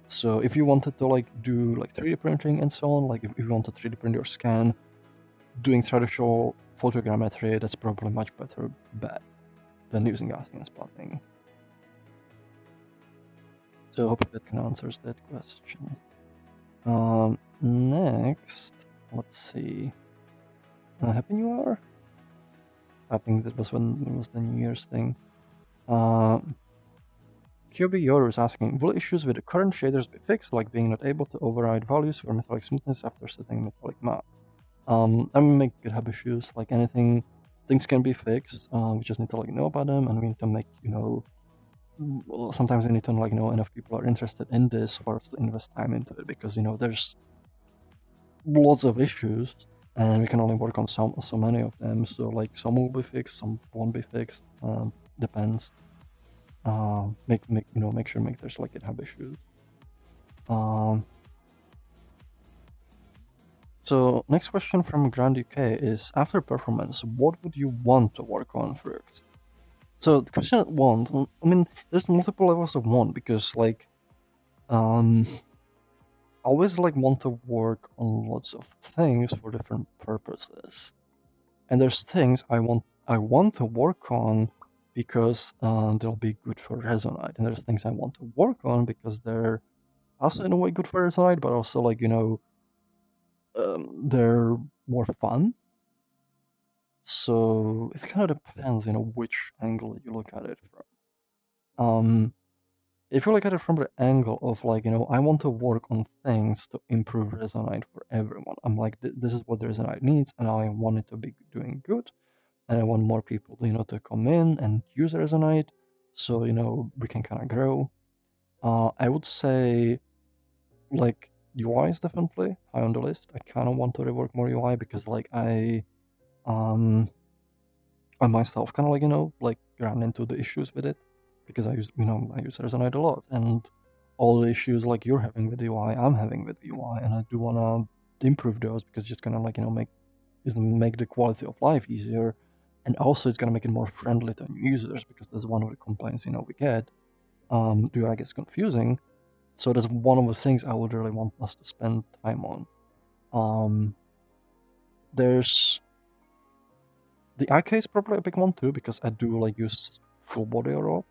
So if you wanted to like do like 3D printing and so on, like if you want to 3D print your scan, doing traditional photogrammetry, that's probably much better bet than using Gaussian splatting. So I hope that kind of answers that question. Next, let's see. Happy New Year? I think that was when it was the New Year's thing. QB Yoru is asking, will issues with the current shaders be fixed, like being not able to override values for metallic smoothness after setting metallic map? I mean, make GitHub issues, like anything, things can be fixed. We just need to like know about them, and we need to make well, sometimes we need to like know enough people are interested in this for us to invest time into it, because there's lots of issues, and we can only work on so many of them. So like some will be fixed, some won't be fixed. Depends. Make sure there's like GitHub issues. So next question from Grand UK is, after performance, what would you want to work on first? So the question at want, I mean, there's multiple levels of want, because like, I always like want to work on lots of things for different purposes, and there's things I want to work on because they'll be good for Resonite, and there's things I want to work on because they're also in a way good for Resonite, but also like they're more fun. So it kind of depends, which angle you look at it from. If you look at it from the angle of like, I want to work on things to improve Resonite for everyone. I'm like, this is what the Resonite needs, and I want it to be doing good, and I want more people, to come in and use Resonite, so we can kind of grow. I would say, like, UI is definitely high on the list. I kind of want to rework more UI because, like, um, I myself kind of like ran into the issues with it because I use Resonite a lot, and all the issues like you're having with UI, I'm having with UI, and I do want to improve those because it's just gonna like make the quality of life easier, and also it's gonna make it more friendly to new users because that's one of the complaints we get. The UI gets confusing, so that's one of the things I would really want us to spend time on. There's the IK is probably a big one too because I do like use full body a lot.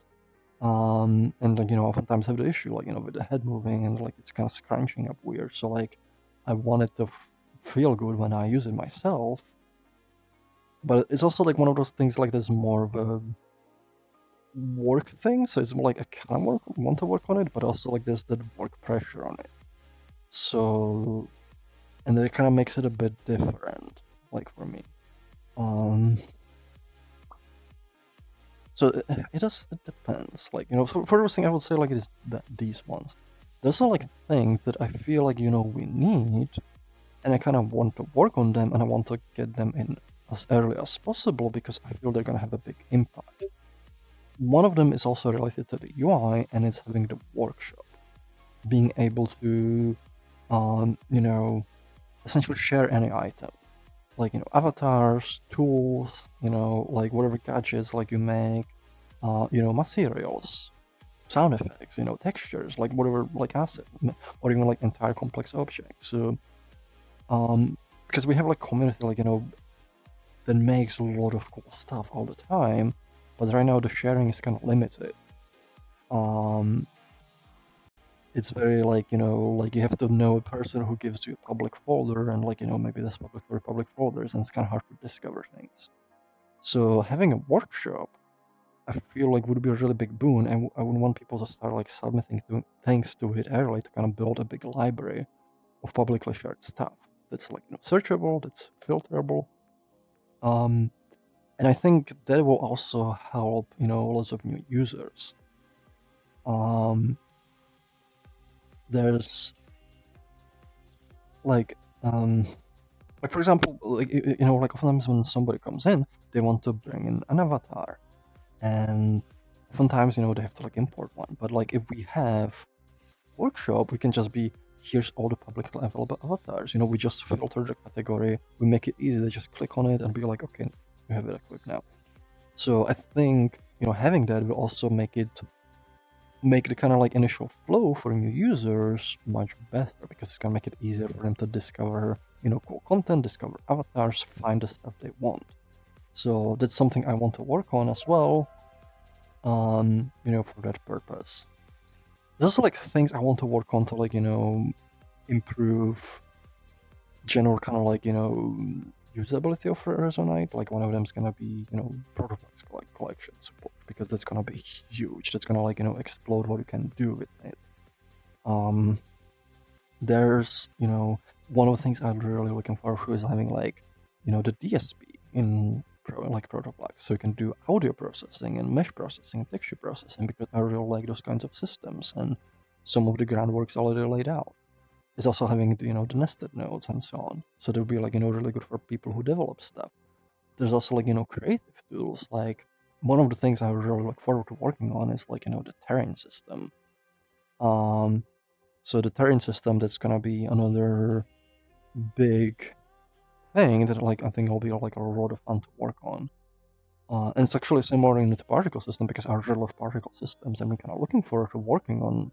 And like oftentimes have the issue like with the head moving and like it's kind of scrunching up weird. So like I want it to feel good when I use it myself, but it's also like one of those things like there's more of a work thing. So it's more like I kind of want to work on it, but also like there's that work pressure on it. So and it kind of makes it a bit different, like for me. So it depends. Like for those things, I would say like it is these ones. There's some like things that I feel like we need, and I kind of want to work on them, and I want to get them in as early as possible because I feel they're gonna have a big impact. One of them is also related to the UI, and it's having the workshop, being able to, essentially share any item, like avatars, tools, like whatever gadgets like you make, materials, sound effects, textures, like whatever, like asset, or even like entire complex objects. So, because we have like community, like that makes a lot of cool stuff all the time, but right now the sharing is kind of limited. It's very like like you have to know a person who gives you a public folder, and like maybe this public folders, and it's kind of hard to discover things. So having a workshop, I feel like would be a really big boon, and I would want people to start like submitting things to it early to kind of build a big library of publicly shared stuff that's like searchable, that's filterable. And I think that will also help lots of new users. There's like for example, like like oftentimes when somebody comes in, they want to bring in an avatar, and sometimes they have to like import one. But like if we have workshop, we can just be here's all the publicly available avatars. We just filter the category, we make it easy. They just click on it and be like, okay, you have it equipped now. So I think having that will also make the kind of like initial flow for new users much better because it's gonna make it easier for them to discover cool content, discover avatars, find the stuff they want. So that's something I want to work on as well. For that purpose. There's also like things I want to work on to like improve general kind of like usability of Resonite. Like one of them is gonna be prototypes collection support because that's gonna be huge. That's gonna like explode what you can do with it. There's one of the things I'm really looking for is having like the DSP in Protoplex, so you can do audio processing and mesh processing, texture processing, because I really like those kinds of systems, and some of the groundwork's already laid out. It's also having the nested nodes and so on, so it'll be like really good for people who develop stuff. There's also like creative tools. Like one of the things I really look forward to working on is like the terrain system. So the terrain system, that's gonna be another big thing that like I think will be like a lot of fun to work on. And it's actually similar in the particle system because I really love particle systems, and we're kind of looking forward to working on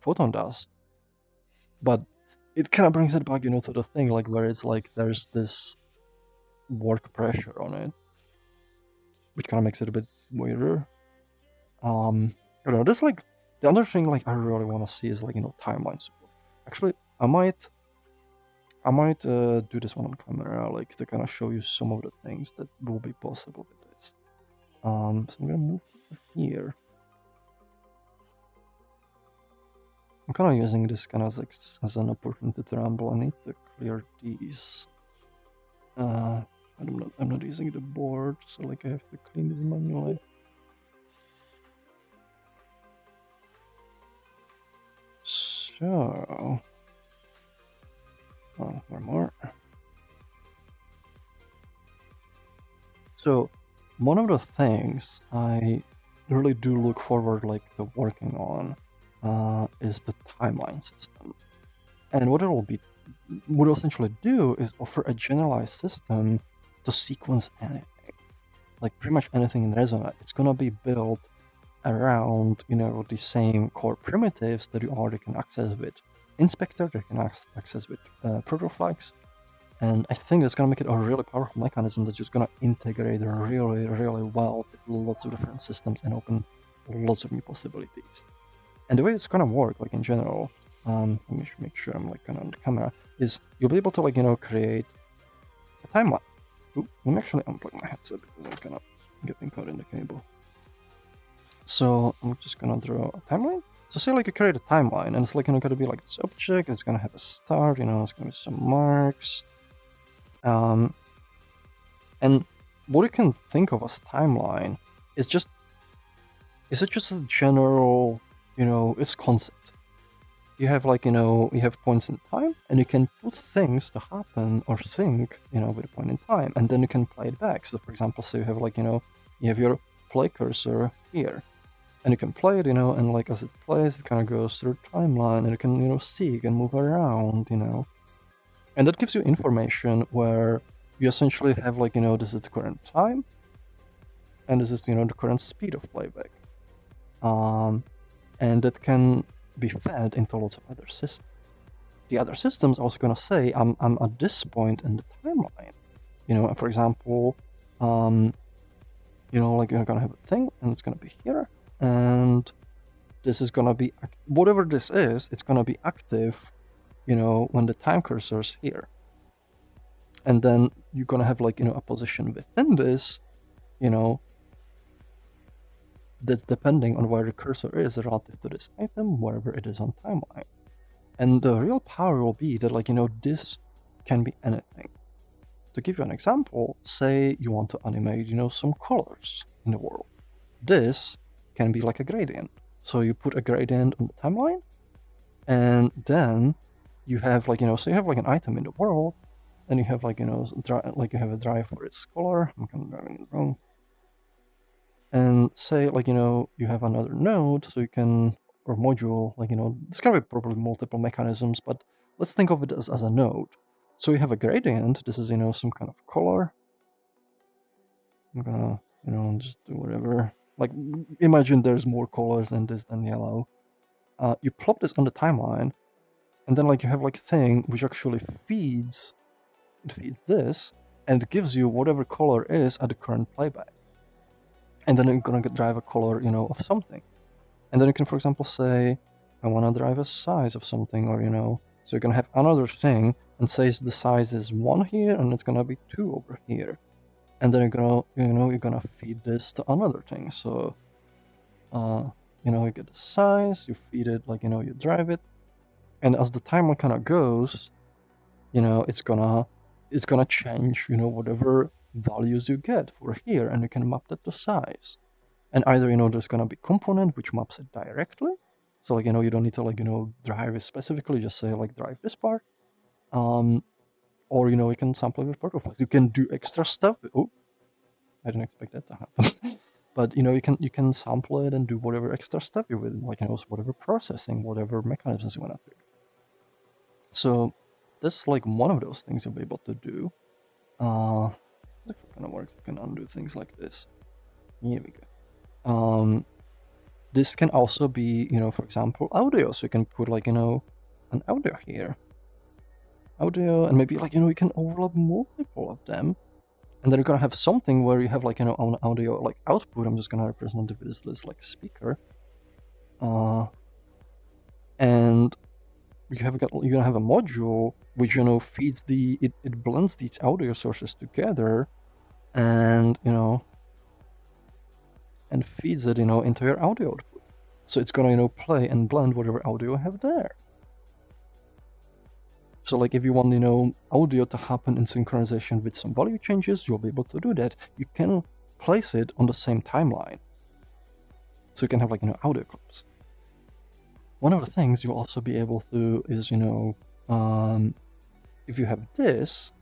photon dust. But it kind of brings it back, to the thing like where it's like there's this work pressure on it, which kind of makes it a bit weirder. I don't know. There's like the other thing like I really want to see is like timeline support. Actually, I might I might do this one on camera, like to kind of show you some of the things that will be possible with this. So I'm gonna move here. I'm kind of using this kind of as an opportunity to ramble. I need to clear these. I'm not using the board, so like I have to clean this manually. So, oh, one more. So, one of the things I really do look forward like to working on is the timeline system. And what it'll essentially do is offer a generalized system to sequence anything. Like pretty much anything in Resonite, it's gonna be built around, you know, the same core primitives that you already can access with Inspector, that you can access with Protoflags. And I think it's gonna make it a really powerful mechanism that's just gonna integrate really, really well with lots of different systems and open lots of new possibilities. And the way it's gonna work, like in general, let me make sure I'm like kind of on the camera, is you'll be able to like, you know, create a timeline. Ooh, let me actually unplug my headset because I'm kind of getting caught in the cable. So I'm just gonna draw a timeline. So say like you create a timeline and it's like, you know, gonna be like this object, it's gonna have a start, you know, it's gonna be some marks. And what you can think of as timeline is just a general, you know, it's concept. You have like, you know, you have points in time and you can put things to happen or think, you know, with a point in time, and then you can play it back. So for example, say you have like, you know, you have your play cursor here and you can play it, you know, and like as it plays, it kind of goes through timeline and you can, you know, see, you can move around, you know, and that gives you information where you essentially have like, you know, this is the current time and this is, you know, the current speed of playback. And that can be fed into lots of other systems. The other system's also gonna say, I'm at this point in the timeline. You know, for example, you know, like you're gonna have a thing and it's gonna be here, and this is gonna be, whatever this is, it's gonna be active, you know, when the time cursor's here. And then you're gonna have like, you know, a position within this, you know, that's depending on where the cursor is relative to this item, wherever it is on timeline. And the real power will be that, like, you know, this can be anything. To give you an example, say you want to animate, you know, some colors in the world. This can be like a gradient. So you put a gradient on the timeline, and then you have like, you know, so you have like an item in the world, and you have like, you know, like you have a drive for its color. I'm kind of driving it wrong. And say like, you know, you have another node, so you can, or module, like, you know, there's gonna be probably multiple mechanisms, but let's think of it as a node. So you have a gradient, this is, you know, some kind of color. I'm gonna, you know, just do whatever. Like, imagine there's more colors than this than yellow. You plop this on the timeline, and then like you have like a thing which actually feeds this, and gives you whatever color is at the current playback. And then you're gonna drive a color, you know, of something. And then you can, for example, say, I want to drive a size of something, or, you know, so you're gonna have another thing and says the size is 1 here and it's gonna be 2 over here. And then you're gonna, you know, you're gonna feed this to another thing. So, you know, you get the size, you feed it, like, you know, you drive it. And as the timer kind of goes, you know, it's gonna change, you know, whatever values you get for here, and you can map that to size. And either, you know, there's gonna be component which maps it directly, so like, you know, you don't need to like, you know, drive it specifically, just say like drive this part, or, you know, you can sample it with protoflags. You can do extra stuff. Oh, I didn't expect that to happen. But, you know, you can sample it and do whatever extra stuff you will, like, you know, whatever processing, whatever mechanisms you want to do. So this is like one of those things you'll be able to do. If it kind of works, you can undo things like this. Here we go. This can also be, you know, for example, audio. So you can put like, you know, an audio here. Audio, and maybe like, you know, you can overlap multiple of them. And then you're gonna have something where you have like, you know, an audio like output. I'm just gonna represent it with this like speaker. And you're gonna have a module which feeds it blends these audio sources together, and and feeds it into your audio output. So it's gonna play and blend whatever audio you have there. So like if you want audio to happen in synchronization with some value changes, you'll be able to do that. You can place it on the same timeline, so you can have like audio clips. One of the things you'll also be able to is if you have this,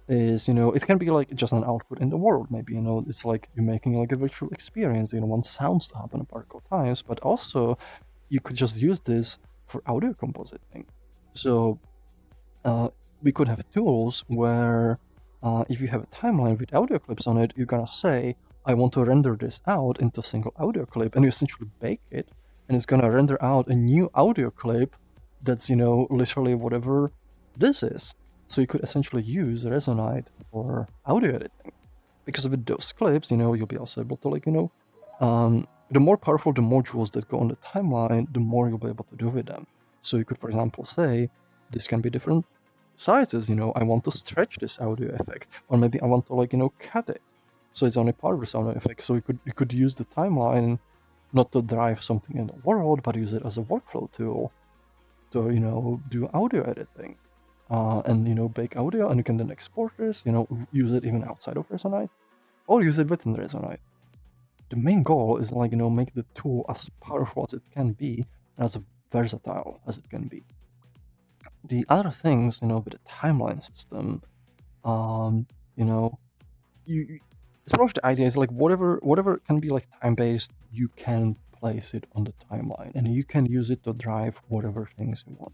is it can be like just an output in the world. Maybe it's like you're making like a virtual experience. You want sounds to happen in particle times, but also you could just use this for audio compositing. So we could have tools where if you have a timeline with audio clips on it, you're gonna say, I want to render this out into a single audio clip, and you essentially bake it, and it's gonna render out a new audio clip that's literally whatever this is. So you could essentially use Resonite for audio editing, because with those clips, you'll be also able to the more powerful the modules that go on the timeline, the more you'll be able to do with them. So you could, for example, say this can be different sizes. I want to stretch this audio effect, or maybe I want to cut it so it's only part of the audio effect. So you could use the timeline not to drive something in the world, but use it as a workflow tool to do audio editing. And bake audio, and you can then export this, use it even outside of Resonite, or use it within Resonite. The main goal is make the tool as powerful as it can be, and as versatile as it can be. The other things, with the timeline system, it's probably the idea is like whatever can be like time-based, you can place it on the timeline, and you can use it to drive whatever things you want.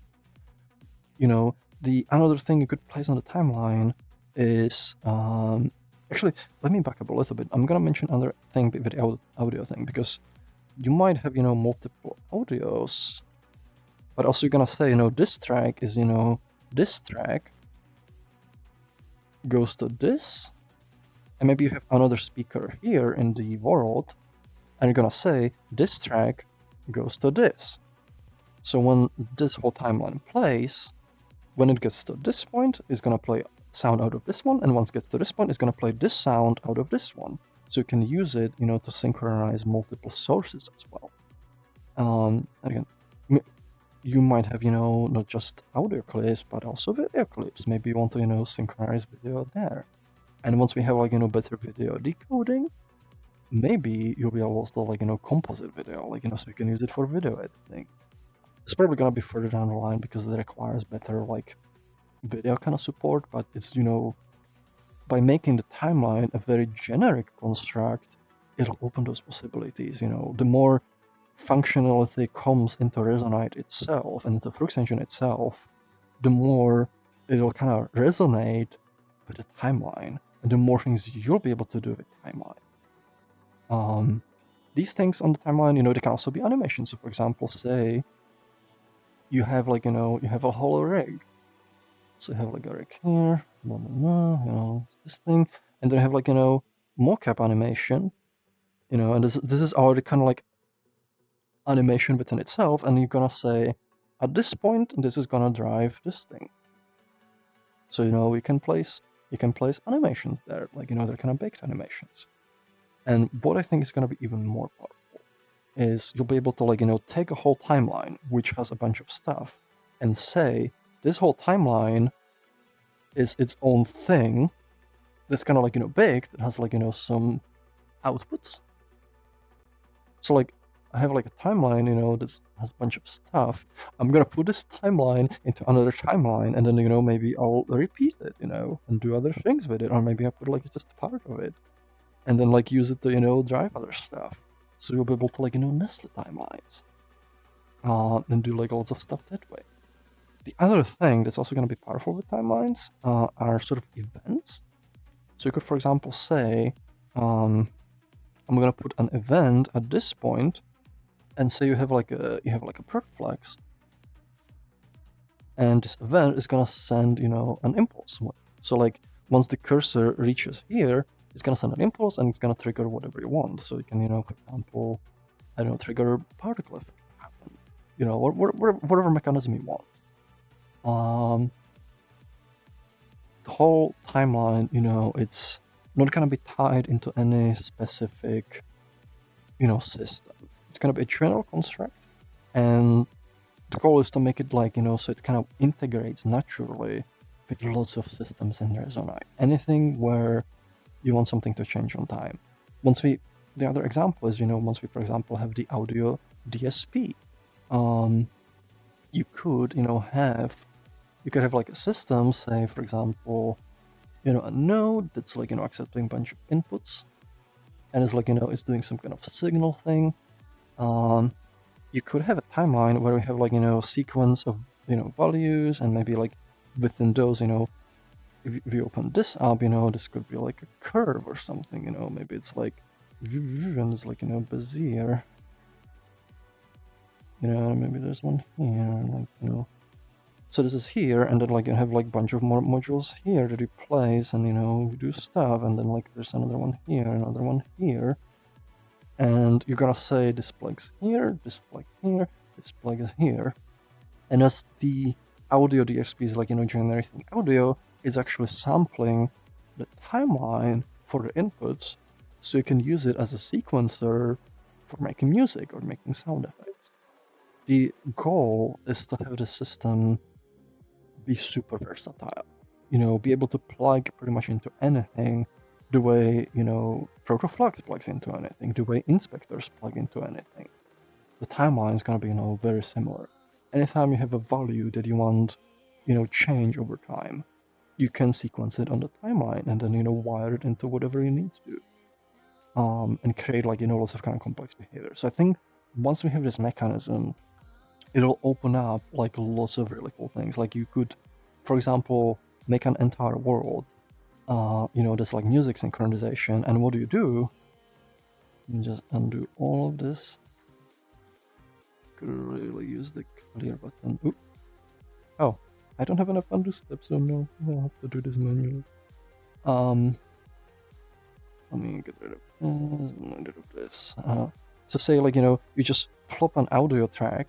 The another thing you could place on the timeline is actually, let me back up a little bit. I'm gonna mention another thing with the audio thing, because you might have multiple audios, but also you're gonna say this track is this track goes to this, and maybe you have another speaker here in the world, and you're gonna say this track goes to this. So when this whole timeline plays, when it gets to this point, it's going to play sound out of this one, and once it gets to this point, it's going to play this sound out of this one. So you can use it, to synchronize multiple sources as well. Again, you might have, not just audio clips, but also video clips. Maybe you want to, synchronize video there. And once we have, better video decoding, maybe you'll be able to, composite video, so you can use it for video editing. It's probably going to be further down the line because it requires better video kind of support, but it's by making the timeline a very generic construct, it'll open those possibilities. The more functionality comes into Resonite itself and into Froox engine itself, the more it'll kind of resonate with the timeline, and the more things you'll be able to do with timeline. These things on the timeline, they can also be animations. So for example, say you have you have a hollow rig. So you have a rig here, this thing, and then you have mocap animation, and this is already kind of animation within itself, and you're gonna say at this point this is gonna drive this thing. So you can place animations there, they're kind of baked animations. And what I think is gonna be even more powerful is you'll be able to take a whole timeline which has a bunch of stuff and say this whole timeline is its own thing that's kind of baked. It has some outputs. So I have a timeline that has a bunch of stuff. I'm gonna put this timeline into another timeline, and then maybe I'll repeat it and do other things with it, or maybe I put just part of it and then use it to drive other stuff. So you'll be able to nest the timelines and do lots of stuff that way. The other thing that's also going to be powerful with timelines are sort of events. So you could, for example, say I'm going to put an event at this point, and say you have a perplex, and this event is going to send an impulse. So once the cursor reaches here, it's going to send an impulse, and it's going to trigger whatever you want. So you can, for example, I don't know, trigger a particle effect to happen, or whatever mechanism you want. The whole timeline, it's not gonna be tied into any specific, system. It's gonna be a general construct, and the goal is to make it like, so it kind of integrates naturally with lots of systems in Resonite. Anything where you want something to change on time. The other example is, once we, for example, have the audio DSP, you could, have like a system, say, for example, a node that's like, accepting a bunch of inputs, and it's like, it's doing some kind of signal thing. You could have a timeline where we have like, sequence of, values, and maybe like within those, if you open this up, this could be like a curve or something, maybe it's like, and it's like, Bezier. Maybe there's one here, like, so this is here, and then like you have like a bunch of more modules here that you place, and you do stuff, and then like there's another one here, another one here, and you're gonna say this plug's here, this plug here, this plug is here, and as the audio DSP is like generating audio, is actually sampling the timeline for the inputs, so you can use it as a sequencer for making music or making sound effects. The goal is to have the system be super versatile, be able to plug pretty much into anything, the way, Froox plugs into anything, the way inspectors plug into anything. The timeline is going to be, very similar. Anytime you have a value that you want, change over time, you can sequence it on the timeline and then, wire it into whatever you need to do. And create like, lots of kind of complex behavior. So I think once we have this mechanism, it'll open up like lots of really cool things. Like you could, for example, make an entire world, there's like music synchronization, and what do? You just undo all of this. Could really use the clear button. Ooh. Oh, I don't have enough undo steps, so no, I'll have to do this manually. Let me get rid of this. So say like, you just plop an audio track,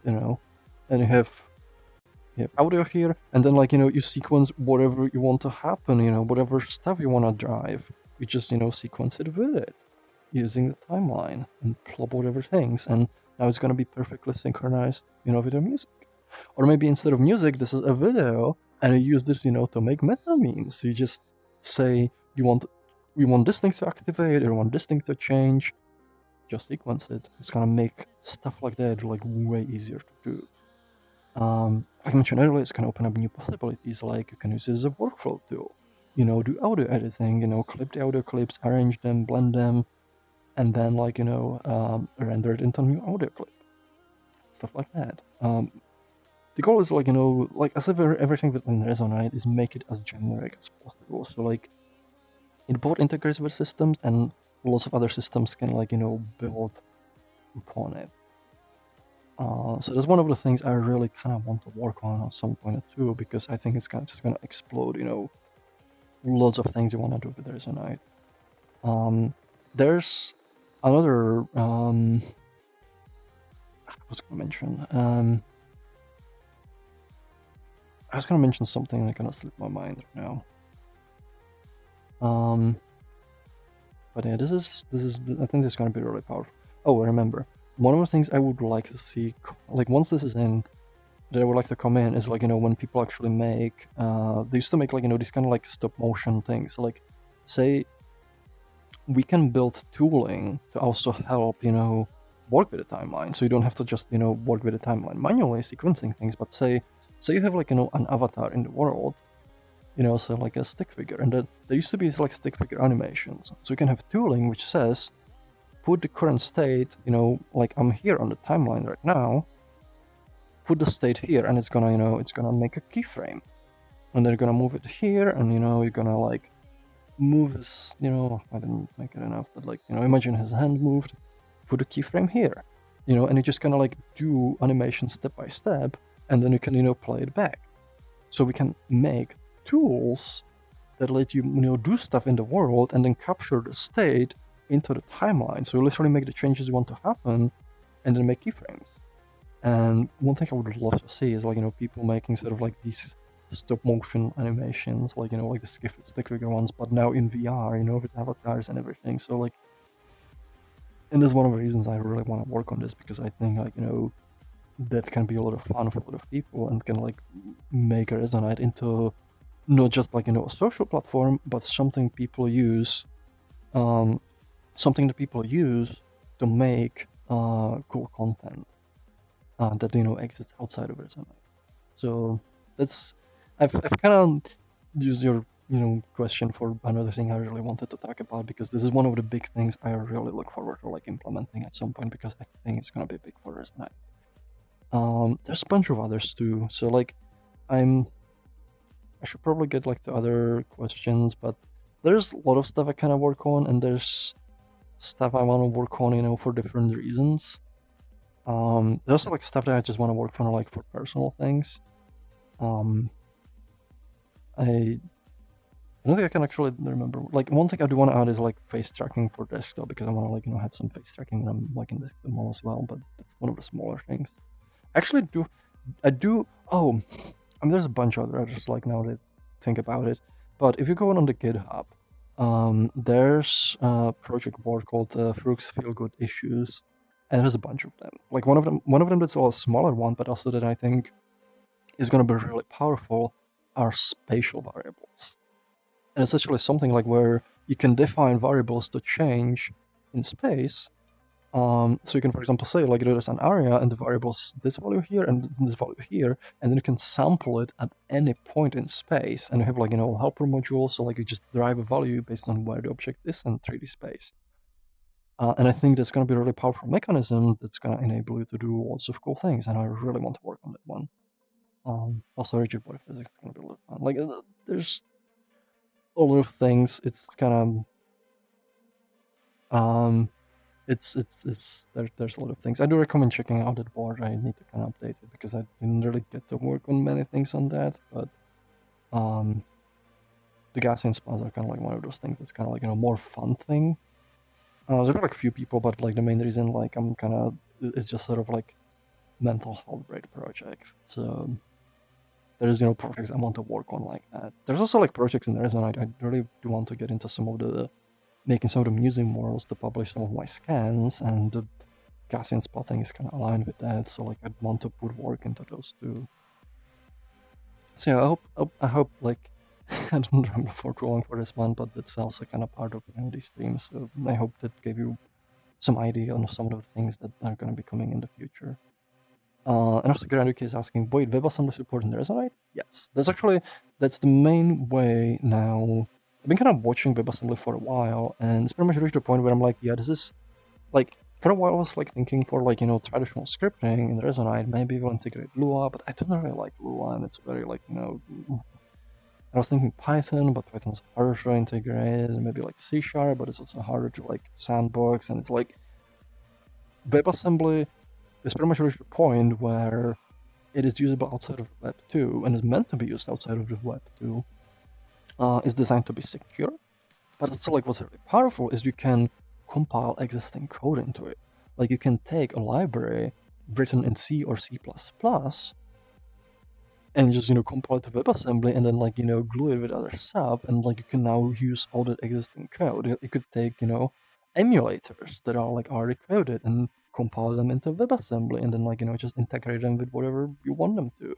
and you have audio here, and then like, you sequence whatever you want to happen, whatever stuff you want to drive, you just, sequence it with it using the timeline and plop whatever things, and now it's going to be perfectly synchronized, with the music. Or maybe instead of music, this is a video, and you use this, to make meta memes. So you just say we want this thing to activate, or we want this thing to change, just sequence it. It's gonna make stuff like that like way easier to do. Like I mentioned earlier, it's gonna open up new possibilities, like you can use it as a workflow tool. Do audio editing, clip the audio clips, arrange them, blend them, and then like, render it into a new audio clip. Stuff like that. The goal is like, like as if everything within Resonite is make it as generic as possible. So like it both integrates with systems, and lots of other systems can like, build upon it. So that's one of the things I really kind of want to work on at some point too, because I think it's just going to explode, lots of things you want to do with Resonite. There's another, I was going to mention, I was going to mention something that kind of slipped my mind right now. But yeah, this is I think this is going to be really powerful. Oh, I remember. One of the things I would like to see, like once this is in, that I would like to come in is like, when people actually make, they used to make like, these kind of like stop motion things. So like, say, we can build tooling to also help, work with the timeline. So you don't have to just, work with the timeline manually sequencing things, but say you have like, an avatar in the world, so like a stick figure, and there used to be like stick figure animations. So you can have tooling which says, put the current state, like I'm here on the timeline right now, put the state here, and it's gonna, it's gonna make a keyframe, and then you're gonna move it here, and you're gonna like move this, I didn't make it enough, but like, imagine his hand moved, put a keyframe here, and you just kind of like do animation step by step, and then you can, play it back. So we can make tools that let you, do stuff in the world and then capture the state into the timeline. So you literally make the changes you want to happen and then make keyframes. And one thing I would love to see is like, you know, people making sort of like these stop motion animations, like, you know, like the stick figure ones, but now in VR, you know, with avatars and everything. So like, and that's one of the reasons I really want to work on this, because I think like, you know, that can be a lot of fun for a lot of people and can like make a Resonite into not just like, you know, a social platform, but something people use, something that people use to make cool content that, you know, exists outside of Resonite. So that's, I've kind of used your, you know, question for another thing I really wanted to talk about, because this is one of the big things I really look forward to like implementing at some point, because I think it's gonna be big for Resonite. There's a bunch of others too. So like, I should probably get like to other questions, but there's a lot of stuff I kind of work on, and there's stuff I want to work on, you know, for different reasons. There's also like stuff that I just want to work on like for personal things. I don't think I can actually remember. Like, one thing I do want to add is like face tracking for desktop, because I want to like, you know, have some face tracking when I'm like in desktop mode as well. But that's one of the smaller things. Actually, I do? Oh, I mean, there's a bunch of other. I just like now that I think about it. But if you go on the GitHub, there's a project board called Froox Feel Good Issues, and there's a bunch of them. Like one of them that's a smaller one, but also that I think is going to be really powerful, are spatial variables. And it's actually something like where you can define variables to change in space. So you can, for example, say like there's an area and the variables this value here and this value here, and then you can sample it at any point in space, and you have like, you know, helper module, so like you just derive a value based on where the object is in 3D space. And I think that's going to be a really powerful mechanism that's going to enable you to do lots of cool things, and I really want to work on that one. Also, rigid body physics is going to be a lot of fun. Like, there's a lot of things. It's kind of there's a lot of things. I do recommend checking out that board. I need to kind of update it because I didn't really get to work on many things on that. But the Gaussian spas are kind of like one of those things that's kind of like, you know, more fun thing. There's like a few people, but like the main reason like I'm kind of, it's just sort of like mental health rate project. So there's, you know, projects I want to work on like that. There's also like projects in Resonite. I really do want to get into some of the making some of the music models to publish some of my scans, and the Gaussian spotting is kind of aligned with that. So like I'd want to put work into those too. So yeah, I hope like I don't remember for too long for this one, but that's also kind of part of, you know, these themes. So I hope that gave you some idea on some of the things that are going to be coming in the future. And also Granuke is asking, wait, WebAssembly support in Resonite? Yes, that's the main way now. I've been kind of watching WebAssembly for a while, and it's pretty much reached a point where I'm like, yeah, this is like, for a while I was like thinking for like, you know, traditional scripting in Resonite, maybe we'll integrate Lua, but I don't really like Lua, and it's very like, you know, I was thinking Python, but Python's harder to integrate, and maybe like C#, but it's also harder to like sandbox, and it's like WebAssembly is pretty much reached a point where it is usable outside of Web 2 and is meant to be used outside of the Web 2. Is designed to be secure, but also like what's really powerful is you can compile existing code into it. Like you can take a library written in C or C++ and just, you know, compile it to WebAssembly and then like, you know, glue it with other stuff, and like you can now use all that existing code. You could take, you know, emulators that are like already coded and compile them into WebAssembly, and then like, you know, just integrate them with whatever you want them to.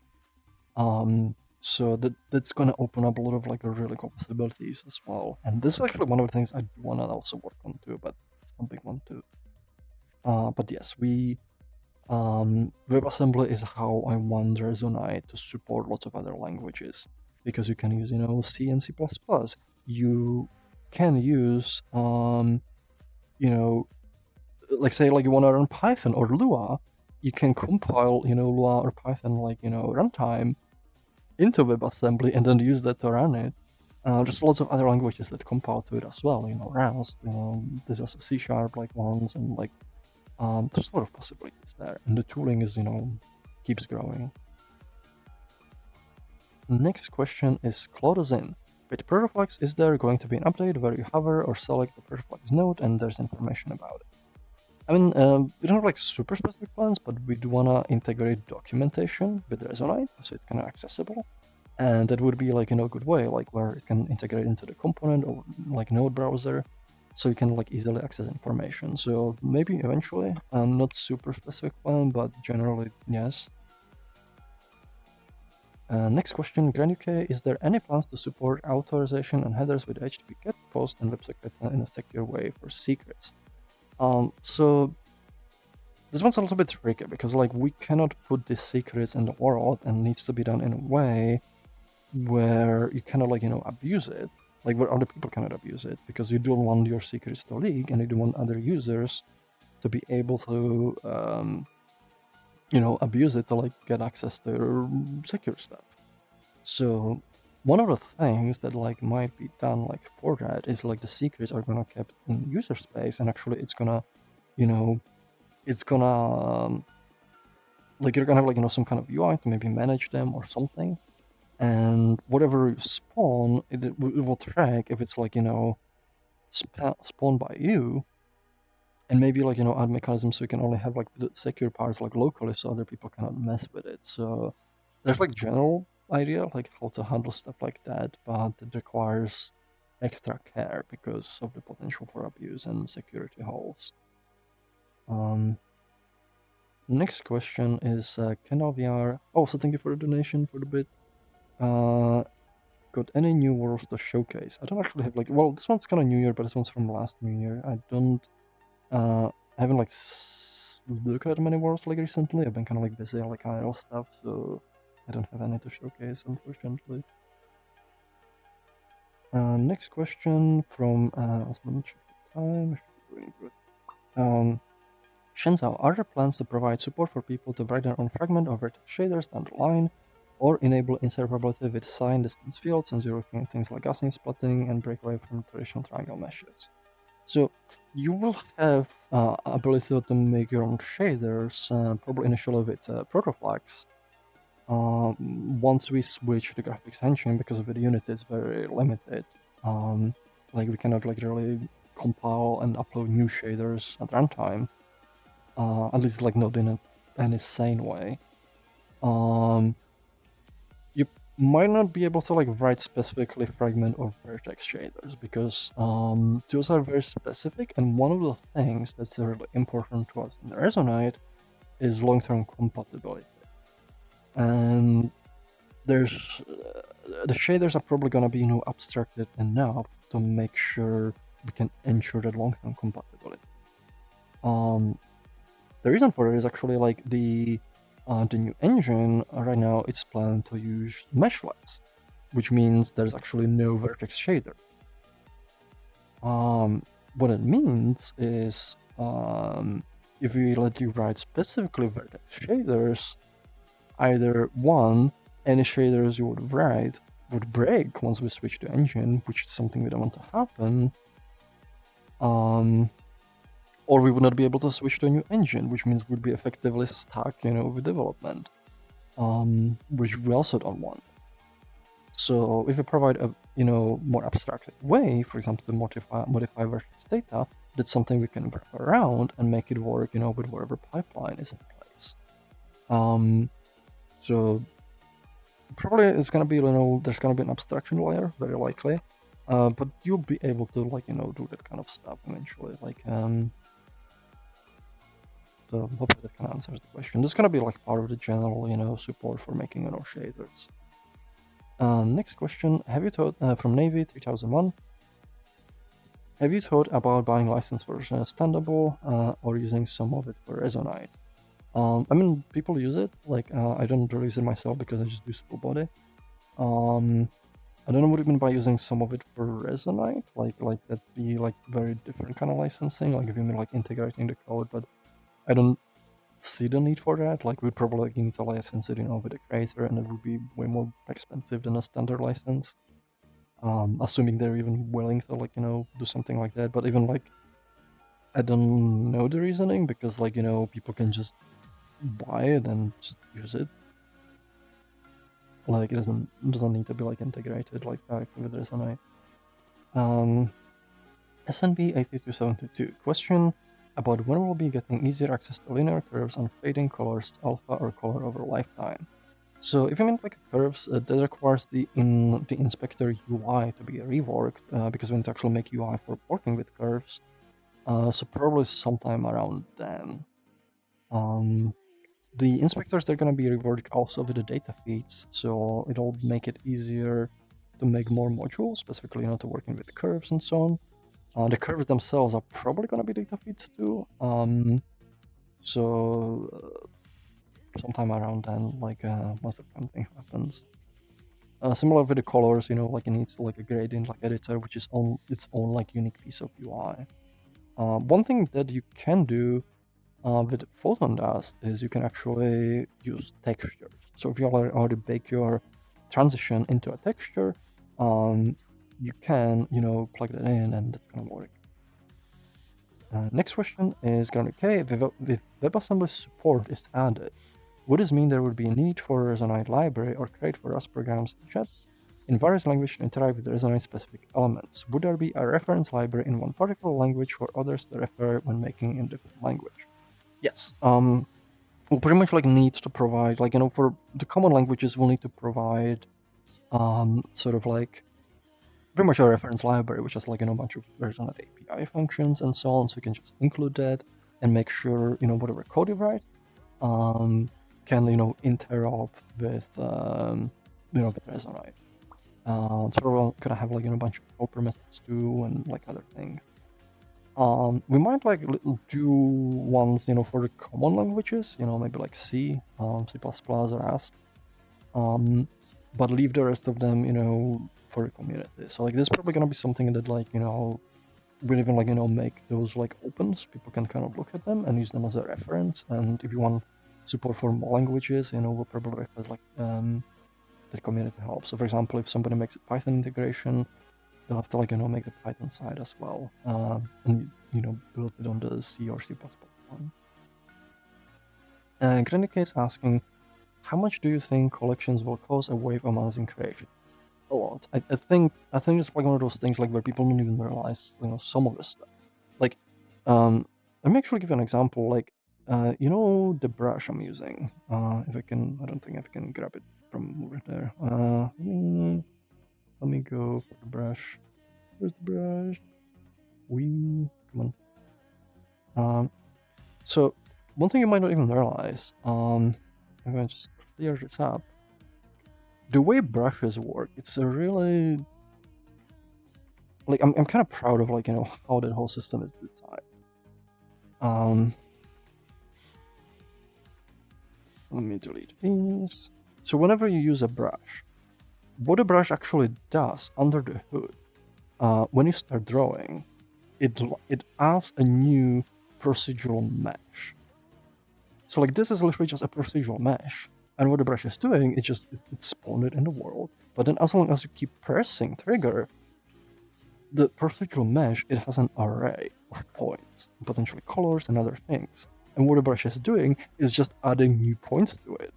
So that's gonna open up a lot of like really cool possibilities as well. And this is actually one of the things I want to also work on too, but it's a big one too. But yes, WebAssembly is how I want Resonite to support lots of other languages, because you can use, you know, C and C++. You can use, you know, like say like you want to run Python or Lua, you can compile, you know, Lua or Python like, you know, runtime into WebAssembly and then use that to run it. There's lots of other languages that compile to it as well, you know, Rust, you know, there's also C# like ones, and like there's a lot of possibilities there, and the tooling is, you know, keeps growing. Next question is Claudozin. With Protoflex, is there going to be an update where you hover or select the Protoflex node and there's information about it? I mean, we don't have like super specific plans, but we do want to integrate documentation with Resonite so it's kind of accessible. And that would be like, a good way, like where it can integrate into the component or like node browser, so you can like easily access information. So maybe eventually, not super specific plan, but generally, yes. Next question, Gran UK, is there any plans to support authorization and headers with HTTP GET, POST, and WebSocket in a secure way for secrets? So this one's a little bit tricky because like we cannot put these secrets in the world, and it needs to be done in a way where you cannot like abuse it, like where other people cannot abuse it, because you don't want your secrets to leak and you don't want other users to be able to abuse it to like get access to your secure stuff. So one of the things that like might be done like for that is like the secrets are gonna kept in user space, and actually it's gonna it's gonna like you're gonna have like some kind of UI to maybe manage them or something, and whatever you spawn, it will track if it's like spawned by you, and maybe like add mechanisms so you can only have like the secure parts like locally so other people cannot mess with it. So there's like general idea like how to handle stuff like that, but it requires extra care because of the potential for abuse and security holes. Next question is Kendall VR. Oh, so thank you for the donation for the bit. Got any new worlds to showcase? I don't actually have like, well, this one's kind of New Year, but this one's from last New Year. I haven't like looked at many worlds like recently. I've been kind of like busy on like IRL stuff, so I don't have any to showcase, unfortunately. Next question from, let me check the time. I should be doing good. Shenzhou, are there plans to provide support for people to write their own fragment or vertex shaders down the line, or enable interoperability with sign distance fields and zero things like Gaussian splitting and break away from traditional triangle meshes? So you will have ability to make your own shaders, probably initially with Protoflex. Once we switch the graphics engine, because of the Unity is very limited, like we cannot like really compile and upload new shaders at runtime. At least like not in any sane way. You might not be able to like write specifically fragment or vertex shaders because those are very specific, and one of the things that's really important to us in the Resonite is long-term compatibility. And there's the shaders are probably gonna be abstracted enough to make sure we can ensure that long-term compatibility. The reason for it is actually like the new engine right now it's planned to use meshlets, which means there's actually no vertex shader. What it means is if we let you write specifically vertex shaders, either one, any shaders you would write would break once we switch to engine, which is something we don't want to happen. Or we would not be able to switch to a new engine, which means we'd be effectively stuck, with development, which we also don't want. So if we provide a, more abstracted way, for example, to modify vertex data, that's something we can wrap around and make it work, with whatever pipeline is in place. So probably it's gonna be, there's gonna be an abstraction layer, very likely, but you'll be able to, like, do that kind of stuff eventually, like, So hopefully that kind of answers the question. This is going to be like part of the general, support for making shaders. Next question, have you thought, from Navy 3001, have you thought about buying license for Standable or using some of it for Resonite? I mean, people use it, like, I don't really use it myself because I just do full body. I don't know what you mean by using some of it for Resonite, like that'd be like very different kind of licensing, like if you mean like integrating the code, but I don't see the need for that. Like we'd probably need to license it, with a creator, and it would be way more expensive than a standard license. Assuming they're even willing to like, do something like that. But even like, I don't know the reasoning because like, people can just buy it and just use it. Like it doesn't need to be like integrated like directly with Resonite. SNB 8272 question. about when we'll be getting easier access to linear curves on fading colors, alpha, or color over lifetime. So if you mean like curves, that requires the inspector UI to be reworked, because we need to actually make UI for working with curves. So probably sometime around then. The inspectors, they're going to be reworked also with the data feeds, so it'll make it easier to make more modules, specifically to working with curves and so on. The curves themselves are probably going to be data feeds too. So sometime around then, like once the thing happens. Similar with the colors, like it needs like a gradient like editor, which is its own like unique piece of UI. One thing that you can do with Photon dust is you can actually use textures. So if you already bake your transition into a texture, you can plug that in and it's gonna work. Next question is gonna be, okay, if WebAssembly support is added, would this mean there would be a need for a Resonite library or crate for Rust programs in various languages to interact with the Resonite specific elements? Would there be a reference library in one particular language for others to refer when making in different language? Yes. We'll pretty much like need to provide, like, for the common languages, we'll need to provide sort of like pretty much a reference library, which is like a bunch of Resonate API functions and so on. So you can just include that and make sure whatever code you write can interop with with Resonite. So we're gonna have like a bunch of helper methods too and like other things. We might like do ones for the common languages, maybe like C, C++ or Rust, but leave the rest of them for the community. So like this is probably gonna be something that like we'll even like make those like opens. People can kind of look at them and use them as a reference. And if you want support for more languages, we'll probably request like the community help. So for example, if somebody makes a Python integration, they'll have to like make the Python side as well, and build it on the C or C++ one. Granica is asking, how much do you think collections will cost a wave amazing creations? A lot. I think it's like one of those things like where people don't even realize some of this stuff. Like, let me actually give you an example. Like, the brush I'm using. If I can, I don't think I can grab it from over there. Let me go for the brush. Where's the brush? Come on. So one thing you might not even realize, I'm gonna just clear this up. The way brushes work, it's a really like I'm kind of proud of like how that whole system is designed. Let me delete these. So whenever you use a brush, what a brush actually does under the hood, when you start drawing, it adds a new procedural mesh. So like this is literally just a procedural mesh, and what the brush is doing, it's spawned it in the world. But then as long as you keep pressing trigger, the procedural mesh, it has an array of points, potentially colors and other things. And what the brush is doing is just adding new points to it.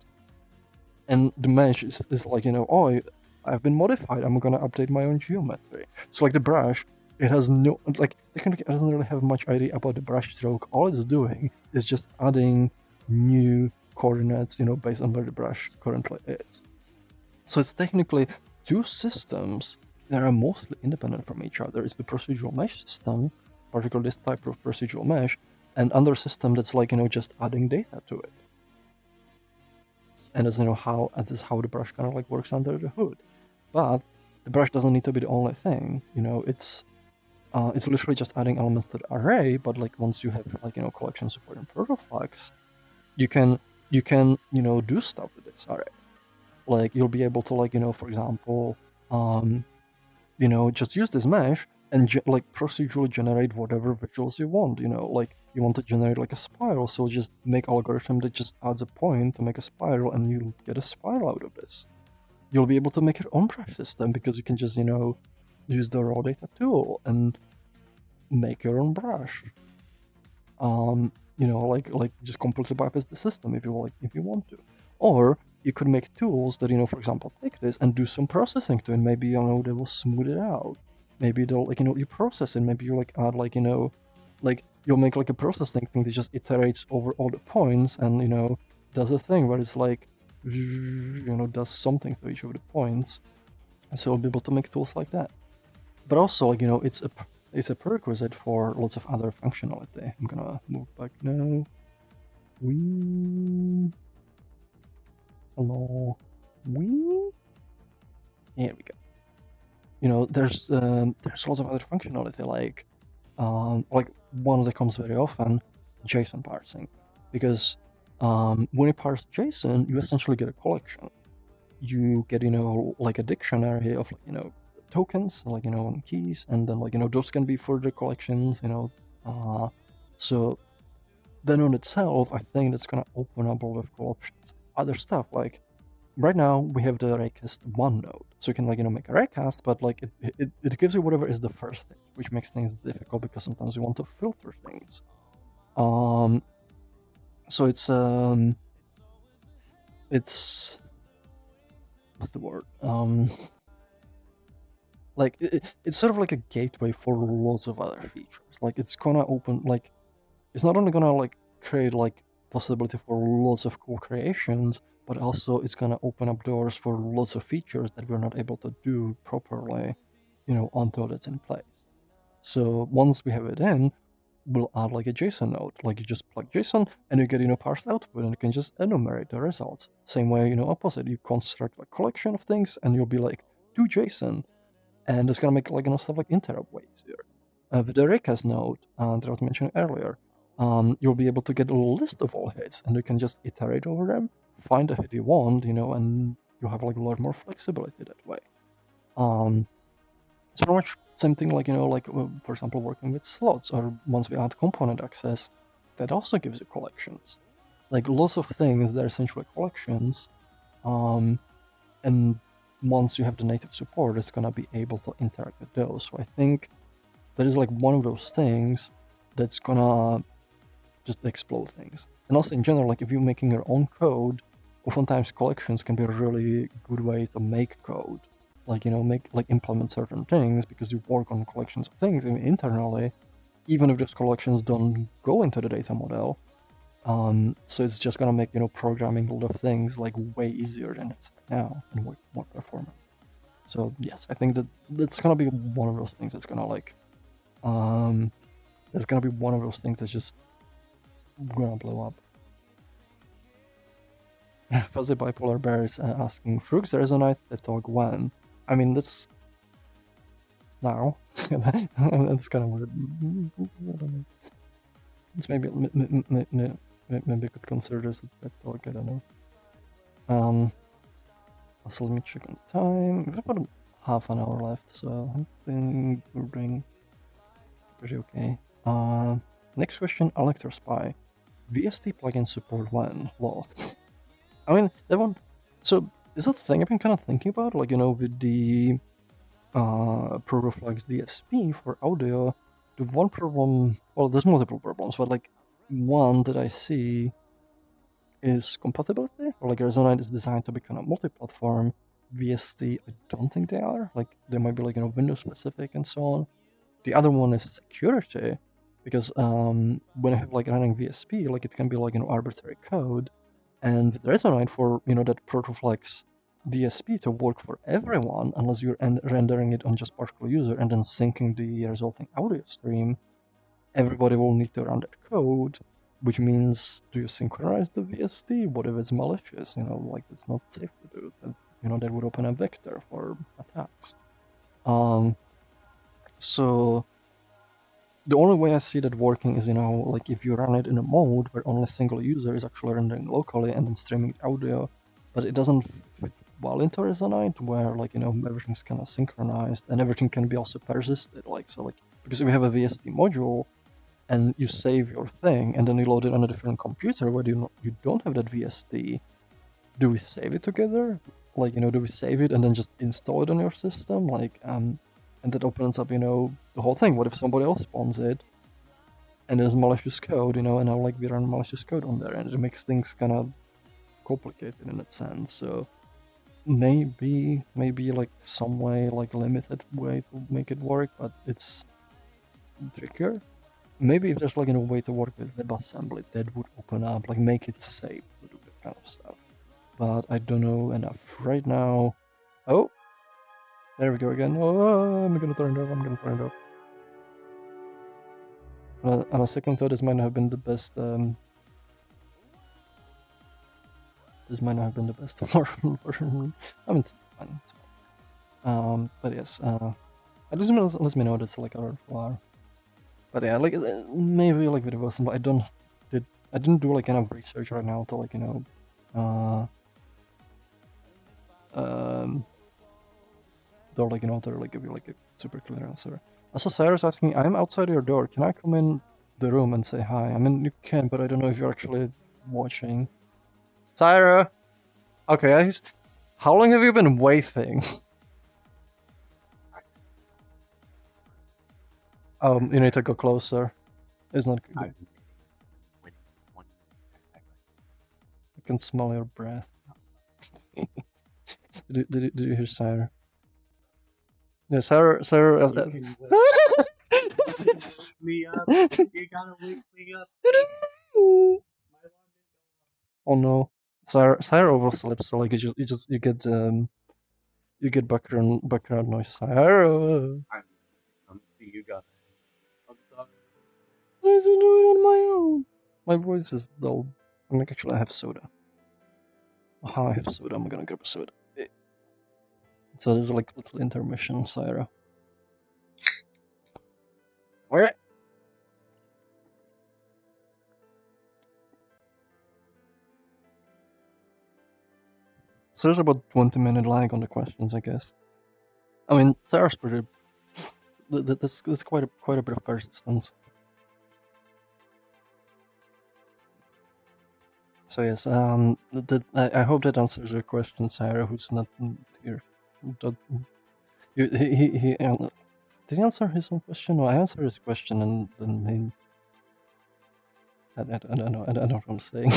And the mesh is like, oh, I've been modified, I'm gonna update my own geometry. So like the brush, it has no, like, it doesn't really have much idea about the brush stroke. All it's doing is just adding new coordinates, based on where the brush currently is. So it's technically two systems that are mostly independent from each other. It's the procedural mesh system, particularly this type of procedural mesh, and another system that's like, just adding data to it. And that's, how the brush kind of like works under the hood. But the brush doesn't need to be the only thing. It's literally just adding elements to the array. But like once you have like collection support and protoflux, you can do stuff with this array. Like you'll be able to like for example, just use this mesh and like procedurally generate whatever visuals you want. Like you want to generate like a spiral, so just make algorithm that just adds a point to make a spiral, and you'll get a spiral out of this. You'll be able to make your own brush system because you can just use the raw data tool and make your own brush. Like just completely bypass the system if you want to. Or you could make tools that, for example, take this and do some processing to it. Maybe, they will smooth it out. Maybe they'll, like, you process it. Maybe you, like, add, like, like you'll make like a processing thing that just iterates over all the points and, you know, does a thing where it's like, you know, does something to each of the points. So we'll be able to make tools like that. But also, like, you know, it's a prerequisite for lots of other functionality. I'm gonna move back now. Hello. Here we go. You know, there's lots of other functionality, like one that comes very often, JSON parsing, because when you parse JSON, you essentially get a collection. You get, you know, like a dictionary of, like, you know, tokens, like, you know, and keys, and then, like, you know, those can be further collections, you know. So then on itself, I think that's gonna open up a lot of cool options. Other stuff, like right now we have the raycast 1 node, so you can, like, you know, make a raycast, but like it gives you whatever is the first thing, which makes things difficult because sometimes you want to filter things. So it's what's the word? Like it's sort of like a gateway for lots of other features. Like it's gonna open, like it's not only gonna like create like possibility for lots of cool creations, but also it's gonna open up doors for lots of features that we're not able to do properly, you know, until it's in place. So once we have it in, we'll add like a JSON node. Like you just plug JSON and you get, you know, parsed output, and you can just enumerate the results. Same way, you know, opposite, you construct a collection of things and you'll be like, do JSON, and it's gonna make, like, you know, stuff like interrupt way easier. With the raycast node that I was mentioning earlier, you'll be able to get a list of all hits, and you can just iterate over them, find the hit you want, you know, and you'll have like a lot more flexibility that way. It's pretty much same thing, like, you know, like for example, working with slots, or once we add component access, that also gives you collections. Like lots of things that are essentially collections, and once you have the native support, it's gonna be able to interact with those. So I think that is like one of those things that's gonna just explode things. And also in general, like if you're making your own code, oftentimes collections can be a really good way to make code. Like, you know, implement certain things because you work on collections of things internally, even if those collections don't go into the data model. So it's just gonna make, you know, programming a lot of things like way easier than it's now and way more performant. So yes, I think that's gonna be one of those things that's gonna like it's gonna be one of those things that's just gonna blow up. Fuzzy Bipolar Bear is asking, Froox Resonite the talk when? I mean, that's now. That's kind of weird. I don't know. It's maybe I could consider this a talk. I don't know. Also, let me check on time. We've about half an hour left, so I think we're doing pretty okay. Next question, Electro Spy. VST plugin support when? Lol. I mean, that one. So is that the thing I've been kind of thinking about? Like, you know, with the ProReflex DSP for audio, the one problem. Well, there's multiple problems, but like one that I see is compatibility. Or like Resonite is designed to be kind of multi-platform. VST, I don't think they are. Like they might be like, you know, Windows specific and so on. The other one is security, because when I have like running VSP, like it can be like, you know, arbitrary code, and with Resonite, for, you know, that ProtoFlex DSP to work for everyone, unless you're rendering it on just particular user and then syncing the resulting audio stream, everybody will need to run that code, which means, do you synchronize the VST? What if it's malicious? You know, like it's not safe to do. You know, that would open a vector for attacks. So the only way I see that working is, you know, like if you run it in a mode where only a single user is actually rendering locally and then streaming audio, but it doesn't fit well into Resonite, where, like, you know, everything's kind of synchronized and everything can be also persisted. Like, so, like, because if you have a VST module and you save your thing and then you load it on a different computer where you don't have that VST, do we save it together? Like, you know, do we save it and then just install it on your system? Like, and that opens up, you know, the whole thing. What if somebody else spawns it and there's malicious code, you know, and now like we run malicious code on there, and it makes things kind of complicated in that sense. So maybe like some way, like limited way to make it work, but it's trickier. maybe if there's like a way to work with WebAssembly, that would open up, like make it safe to do that kind of stuff. But I don't know enough right now. Oh, there we go again. Oh, I'm gonna turn it off. I'm gonna turn it off. On a second thought, this might not have been the best. This might not have been the best for I mean, it's fine. It's fine. But yes. At least let me know that's like other flower. But yeah, like maybe like with the Wilson, but I didn't do like enough research right now to like to like to like give you like a super clear answer. Also, Sarah's asking, I'm outside your door. Can I come in the room and say hi? I mean, you can, but I don't know if you're actually watching. Sarah. Okay, guys. How long have you been waiting? You need to go closer. It's not good. I can smell your breath. did you hear Sarah? Yeah, Sarah. Me up. You gotta wake me up. Oh no, Sarah overslept, so like you get background noise. Sarah. You got it. I'm sorry. I can do it on my own. My voice is dull. I'm like, actually, I have soda. I have soda. I'm gonna grab a soda. So there's like a little intermission, Sarah. Where? So there's about 20-minute lag on the questions, I guess. I mean, Sarah's pretty. That's quite a bit of persistence. So yes, I hope that answers your question, Sarah, who's not here. He did he answer his own question? No, I answered his question and then I don't know. I don't know what I'm saying.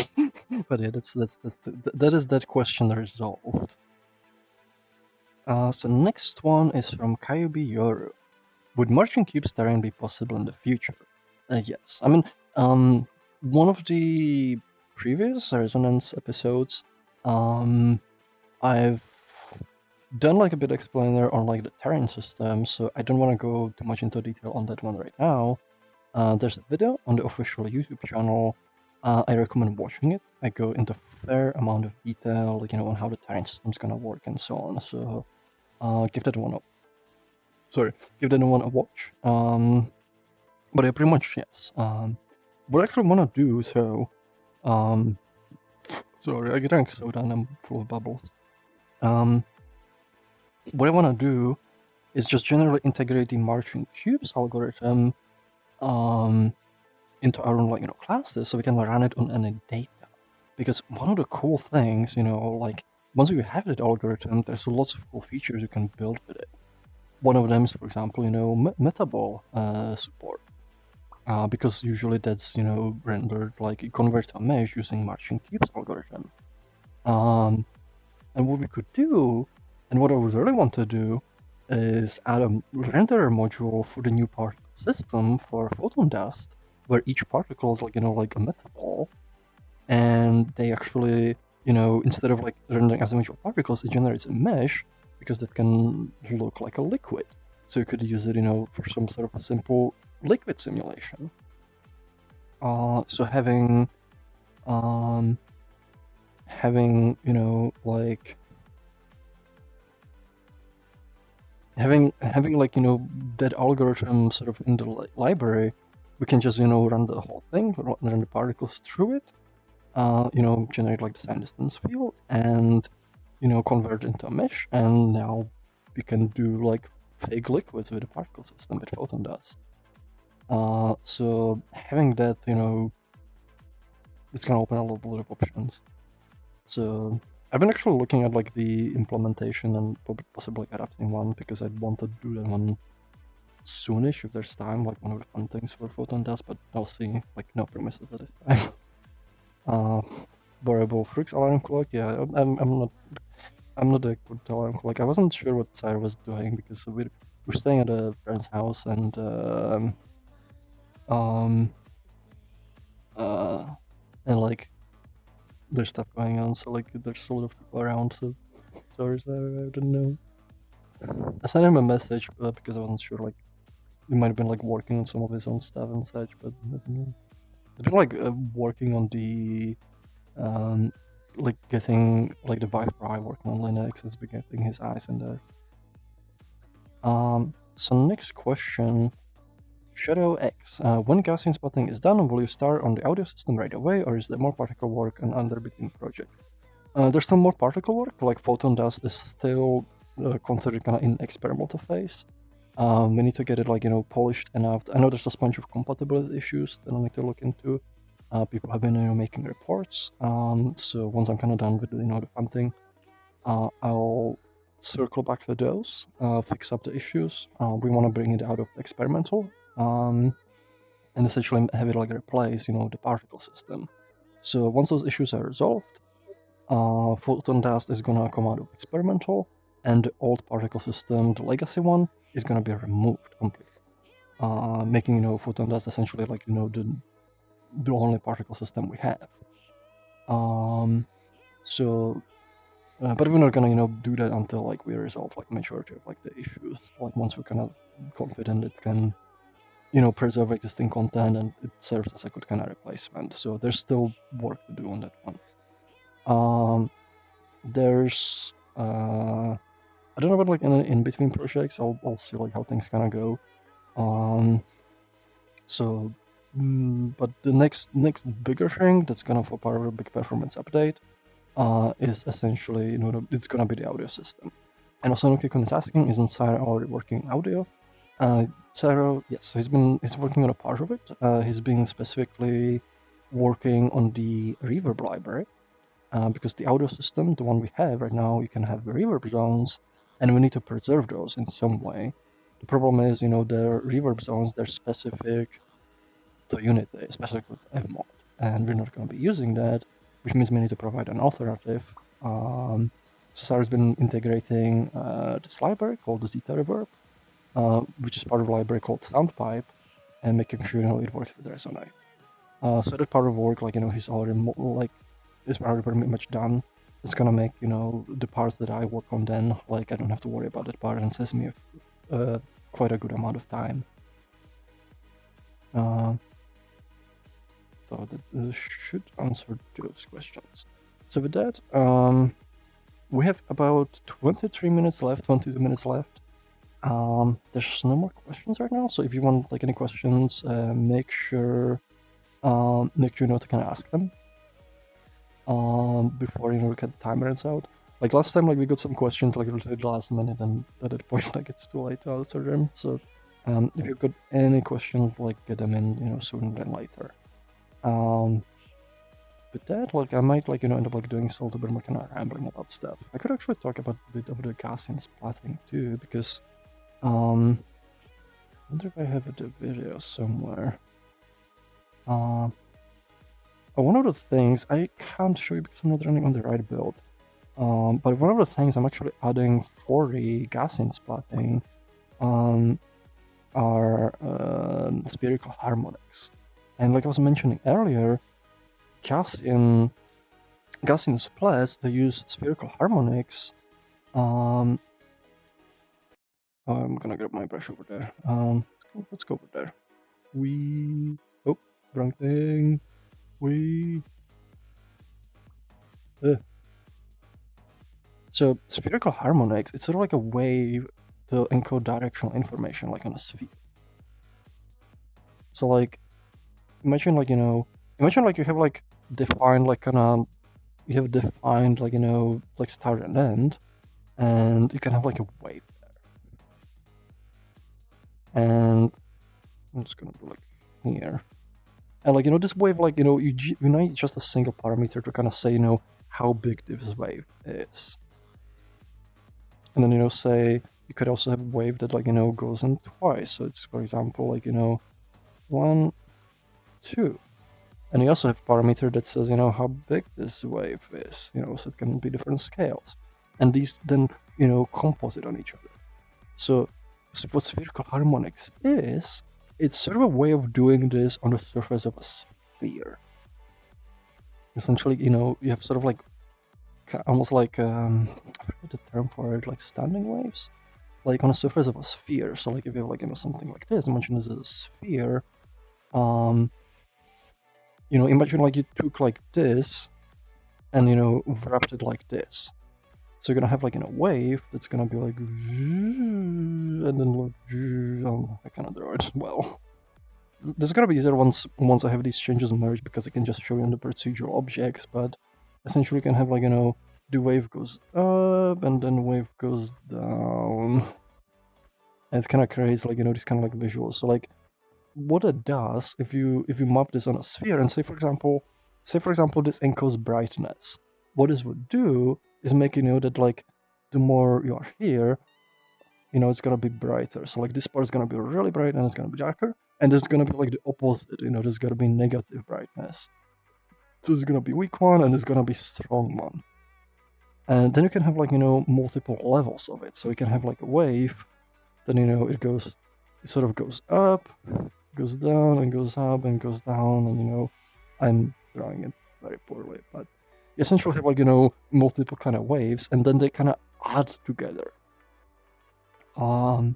But yeah, that is that question resolved. So next one is from Kyubi Yoru. Would marching cubes terrain be possible in the future? Yes. I mean, one of the previous Resonance episodes, I've done like a bit explainer on like the terrain system, so I don't want to go too much into detail on that one right now. There's a video on the official YouTube channel. I recommend watching it. I go into fair amount of detail, like on how the terrain system's gonna work and so on. So give that one give that one a watch. But yeah, pretty much yes. What I actually wanna do, so sorry, I drank soda and I'm full of bubbles. What I wanna do is just generally integrate the marching cubes algorithm into our own classes, so we can run it on any data. Because one of the cool things, like once you have that algorithm, there's lots of cool features you can build with it. One of them is, for example, metaball support, because usually that's rendered like convert to a mesh using marching cubes algorithm. And what we could do, and what I would really want to do, is add a renderer module for the new particle system for photon dust, where each particle is like a metaball, and they actually instead of like rendering as individual particles, it generates a mesh because that can look like a liquid. So you could use it for some sort of a simple liquid simulation. So having like having that algorithm sort of in the library, we can just run the whole thing, run the particles through it, generate like the sign distance field, and convert into a mesh, and now we can do like fake liquids with the particle system with photon dust. So having that, it's gonna open a lot of options. So I've been actually looking at like the implementation and possibly adapting one, because I'd want to do that one soonish if there's time, like one of the fun things for photon dust, but I'll see. Like no promises at this time. Variable Froox alarm clock. Yeah, I'm not a good alarm clock. I wasn't sure what Sarah was doing because we're staying at a friend's house, and And like there's stuff going on, so like there's a lot of people around, so sorry, I don't know. I sent him a message because I wasn't sure, like he might have been like working on some of his own stuff and such, but I don't know. I've been like working on the like getting like the Vive Pro working on Linux. It's been getting his eyes in there. So next question, Shadow X. When Gaussian spotting is done, will you start on the audio system right away, or is there more particle work and under between project? There's still more particle work, like Photon does is still considered kind of in experimental phase. We need to get it like, you know, polished enough. I know there's a bunch of compatibility issues that I need to look into. People have been, you know, making reports. So once I'm kind of done with, you know, the fun thing, I'll circle back to those, fix up the issues. We want to bring it out of experimental, and essentially have it like replace, you know, the particle system. So once those issues are resolved, Photon dust is gonna come out of experimental, and the old particle system, the legacy one, is gonna be removed completely, making, you know, Photon dust essentially like, you know, the only particle system we have. But we're not gonna, you know, do that until like we resolve like majority of like the issues. Like once we're kind of confident it can, you know, preserve existing content and it serves as a good kind of replacement. So there's still work to do on that one. There's I don't know about like in between projects. I'll see like how things kind of go. But the next bigger thing that's gonna for part of a big performance update is essentially, you know, it's gonna be the audio system. And also Nukikun is asking, isn't Sarah already working audio? Sarah, yes, he's working on a part of it. He's been specifically working on the reverb library. Because the audio system, the one we have right now, you can have the reverb zones, and we need to preserve those in some way. The problem is, you know, the reverb zones, they're specific to Unity, especially with Fmod, and we're not going to be using that, which means we need to provide an alternative. So Sarah's been integrating this library called the Zeta Reverb, which is part of a library called SoundPipe, and making sure, you know, it works with Resonite. So that part of work, like, you know, he's already is already pretty much done. It's gonna make, you know, the parts that I work on then, like, I don't have to worry about that part, and saves me quite a good amount of time. So that should answer those questions. So with that, we have about 23 minutes left, 22 minutes left. There's no more questions right now, so if you want like any questions, make sure you know to kind of ask them before, you know, the time runs out. Like last time, like we got some questions like at the last minute, and at that point, like it's too late to answer them. So if you've got any questions, like get them in, you know, sooner than later. With that, like I might, like, you know, end up like doing a little bit more kind of rambling about stuff. I could actually talk about a bit of the Gaussian splatting too, because I wonder if I have the video somewhere. One of the things I can't show you because I'm not running on the right build. But one of the things I'm actually adding for the Gaussian splatting are spherical harmonics. And like I was mentioning earlier, Gaussian splats, they use spherical harmonics. I'm gonna grab my brush over there. Let's go over there. Oh, wrong thing. So spherical harmonics, it's sort of like a way to encode directional information, like on a sphere. So like, imagine like, you know, like you have like defined like you have defined like, you know, like start and end, and you can have like a wave there. And I'm just gonna do like here. And like, you know, this wave, like, you know, you need just a single parameter to kind of say, you know, how big this wave is. And then, you know, say, you could also have a wave that, like, you know, goes in twice. So it's, for example, like, you know, 1, 2. And you also have a parameter that says, you know, how big this wave is, you know, so it can be different scales. And these then, you know, composite on each other. So what spherical harmonics is it's sort of a way of doing this on the surface of a sphere. Essentially, you have sort of like almost like I forget the term for it, like standing waves, like on the surface of a sphere. So like if you have like something like this, imagine this is a sphere. Imagine like you took like this and wrapped it like this. So you're gonna have like a wave that's gonna be like, and then like, I cannot draw it well. There's gonna be easier once I have these changes merged because I can just show you on the procedural objects. But essentially, you can have like the wave goes up and then the wave goes down, and it kind of creates like this kind of like visual. So like, what it does if you map this on a sphere and say for example this encodes brightness, what this would do is make that like the more you are here, it's gonna be brighter. So like this part is gonna be really bright and it's gonna be darker, and it's gonna be like the opposite. There's gonna be negative brightness. So it's gonna be weak one and it's gonna be strong one. And then you can have like multiple levels of it. So you can have like a wave, then it sort of goes up, goes down, and goes up, and goes down, and I'm drawing it very poorly, but you essentially have like multiple kind of waves, and then they kind of add together. And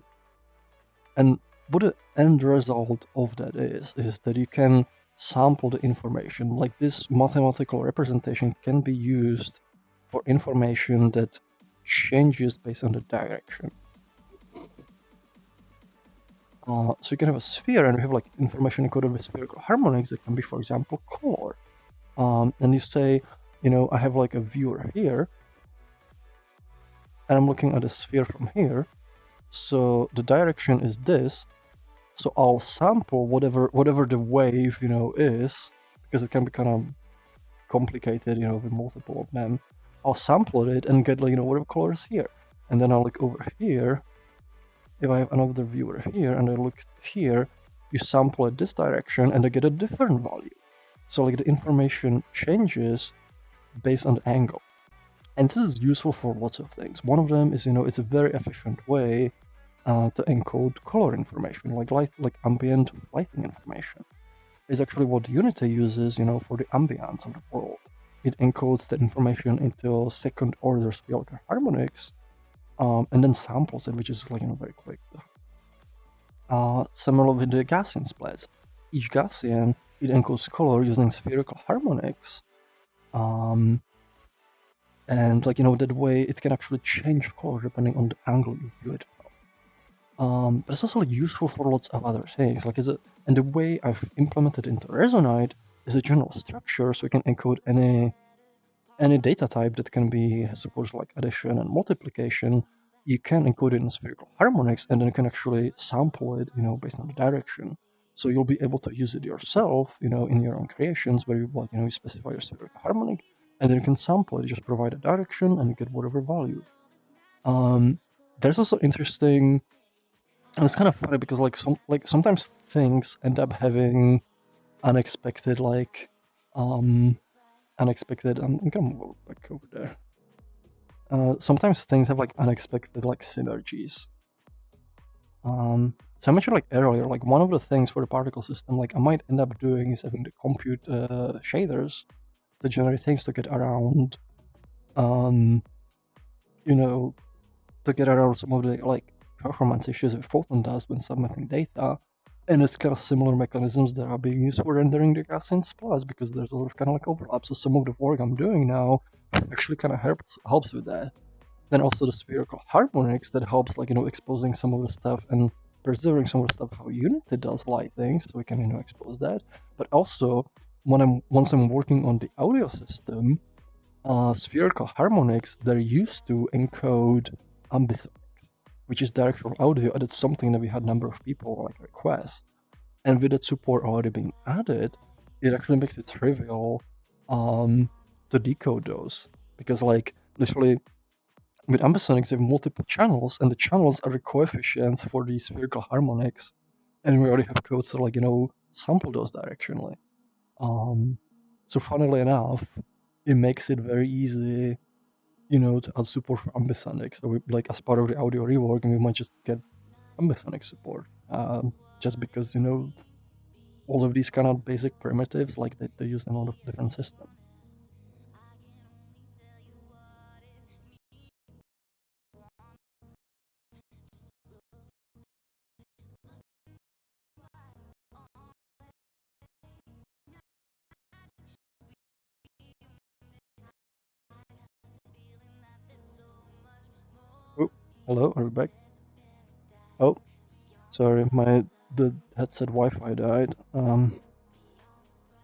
what the end result of that is that you can sample the information. Like this mathematical representation can be used for information that changes based on the direction. So you can have a sphere and you have like information encoded with spherical harmonics that can be, for example, color. And you say, I have like a viewer here, and I'm looking at a sphere from here. So the direction is this. So I'll sample whatever the wave is, because it can be kind of complicated with multiple of them. I'll sample it and get like whatever color is here, and then I'll look over here. If I have another viewer here and I look here, you sample it this direction and I get a different value. So like the information changes based on the angle. And this is useful for lots of things. One of them is, it's a very efficient way to encode color information, like ambient lighting information. It's actually what Unity uses, for the ambience of the world. It encodes the information into second-order spherical harmonics, and then samples it, which is like very quick. Similar with the Gaussian splats. Each Gaussian, it encodes color using spherical harmonics, and like that way it can actually change color depending on the angle you view it from. But it's also like useful for lots of other things. And the way I've implemented into Resonite is a general structure, so you can encode any data type that can be, suppose, like addition and multiplication. You can encode it in spherical harmonics, and then you can actually sample it, based on the direction. So you'll be able to use it yourself, in your own creations, where you specify your spherical harmonic, and then you can sample it. You just provide a direction, and you get whatever value. There's also interesting, and it's kind of funny because sometimes things end up having unexpected I'm gonna move back over there. Sometimes things have unexpected synergies. So I mentioned earlier, one of the things for the particle system I might end up doing is having to compute shaders to generate things to get around, to get around some of the performance issues that Photon does when submitting data. And it's kind of similar mechanisms that are being used for rendering the Gaussian splats, because there's a lot of kind of overlap. So some of the work I'm doing now actually kind of helps with that. Then also the spherical harmonics that helps exposing some of the stuff and preserving some of the stuff how Unity does lighting, so we can expose that. But also once I'm working on the audio system, spherical harmonics, they're used to encode ambisonics, which is directional audio, and it's something that we had a number of people request. And with that support already being added, it actually makes it trivial to decode those, because literally with ambisonics you have multiple channels, and the channels are the coefficients for the spherical harmonics, and we already have codes to sample those directionally. So funnily enough, it makes it very easy to add support for ambisonics. So we, as part of the audio rework, we might just get ambisonic support. just because, you know, all of these kind of basic primitives, like they use them on a different system. Oh, hello, are we back? Oh, sorry, the headset Wi-Fi died. I'm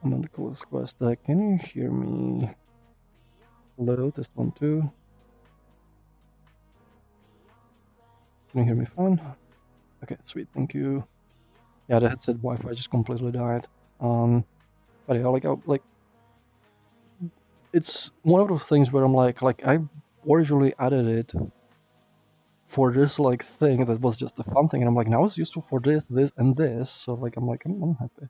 on the coolest quest. Can you hear me? Hello, test 1, 2. Can you hear me fine? Okay, sweet, thank you. Yeah, the headset Wi-Fi just completely died. But yeah, like it's one of those things where I'm like I originally added it for this like thing that was just a fun thing, and I'm like, now it's useful for this, this, and this. So like I'm happy.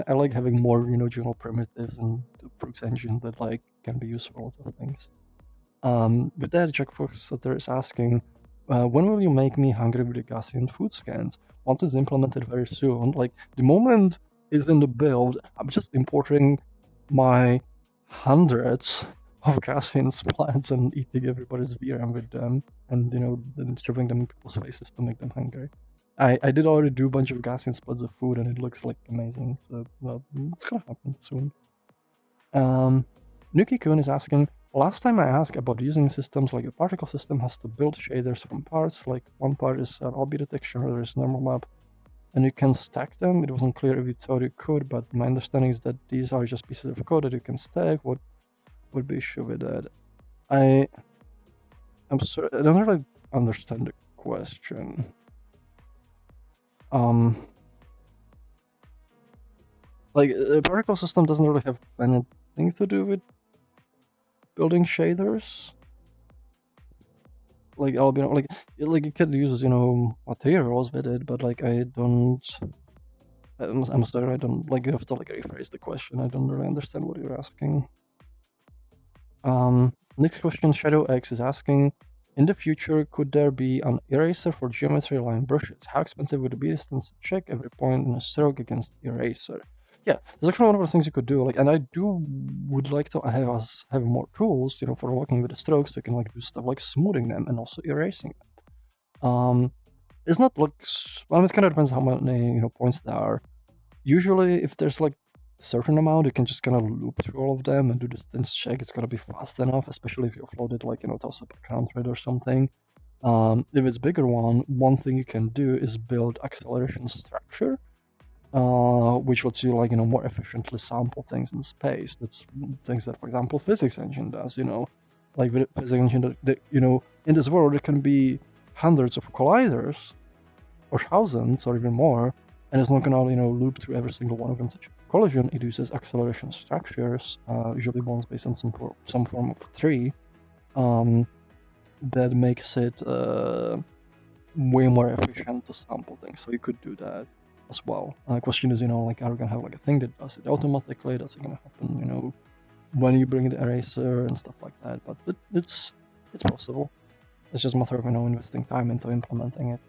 I like having more, you know, general primitives and the Froox engine that like can be used for lots of things. With that, Jack Fox there is asking, when will you make me hungry with the Gaussian food scans? Once it's implemented very soon. Like the moment is in the build, I'm just importing my hundreds of Gaussian splats and eating everybody's VRAM with them, and you know, then distributing them in people's faces to make them hungry. I did already do a bunch of Gaussian splats of food, and it looks like amazing. So well, it's gonna happen soon. Nuki-kun is asking, last time I asked about using systems like a particle system has to build shaders from parts, like one part is an OB detection, other is normal map, and you can stack them. It wasn't clear if you thought you could, but my understanding is that these are just pieces of code that you can stack. What would be issue with that? I'm sorry, I don't really understand the question. Like a particle system doesn't really have anything to do with building shaders. Like I'll be like you can use, you know, materials with it, but like I don't. I'm sorry, I don't like. You have to like rephrase the question. I don't really understand what you're asking. Next question, Shadow X is asking, in the future, could there be an eraser for geometry line brushes? How expensive would it be to check every point in a stroke against eraser? Yeah, there's actually one of the things you could do. Like, and I would like to have us have more tools, you know, for working with the strokes. So you can like do stuff like smoothing them and also erasing them. It's not like, well, it kind of depends how many, you know, points there are. Usually, if there's like certain amount, you can just kind of loop through all of them and do the distance check. It's gonna be fast enough, especially if you upload it like, you know, toss up a count or something. If it's bigger one thing you can do is build acceleration structure, which lets you like, you know, more efficiently sample things in space. That's things that, for example, physics engine does. You know, like with physics engine, that you know, in this world there can be hundreds of colliders, or thousands, or even more, and it's not gonna, you know, loop through every single one of them to check collision. It uses acceleration structures, usually ones based on some form of tree, that makes it way more efficient to sample things. So you could do that as well. The question is, you know, like, are we gonna have like a thing that does it automatically? Does it gonna happen, you know, when you bring the eraser and stuff like that? But it's possible. It's just a matter of, you know, investing time into implementing it.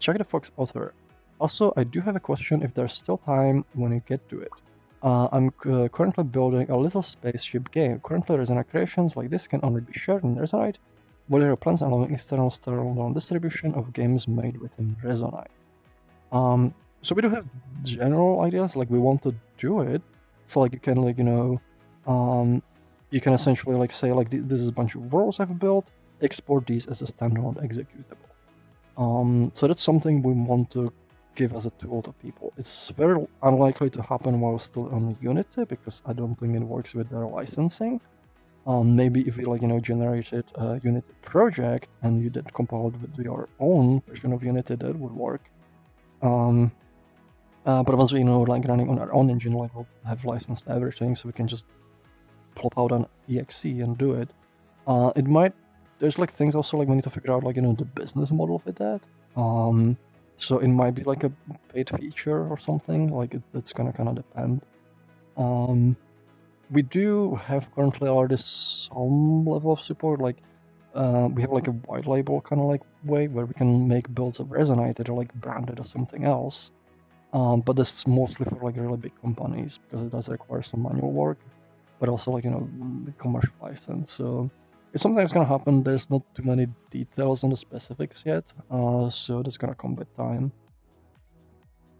Check the Fox author. Also, I do have a question if there's still time when you get to it. I'm currently building a little spaceship game. Currently, Resonite creations like this can only be shared in Resonite. What are your plans allowing external standalone distribution of games made within Resonite? So we do have general ideas, like we want to do it. So like you can like, you know, you can essentially like say like this is a bunch of worlds I've built, export these as a standalone executable. So that's something we want to give as a tool to people. It's very unlikely to happen while still on Unity because I don't think it works with their licensing. Maybe if you like, you know, generated a Unity project and you did compile it with your own version of Unity, that would work. But once we, you know, like running on our own engine, like we'll have licensed everything, so we can just plop out an exe and do it. It might. There's like things also like we need to figure out like, you know, the business model with that. So it might be like a paid feature or something. Like that's gonna kind of depend. We do have currently already some level of support. Like we have like a white label kind of like way where we can make builds of Resonite that are like branded as something else. But this is mostly for like really big companies because it does require some manual work, but also like the commercial license. So it's sometimes gonna happen. There's not too many details on the specifics yet, so that's gonna come with time.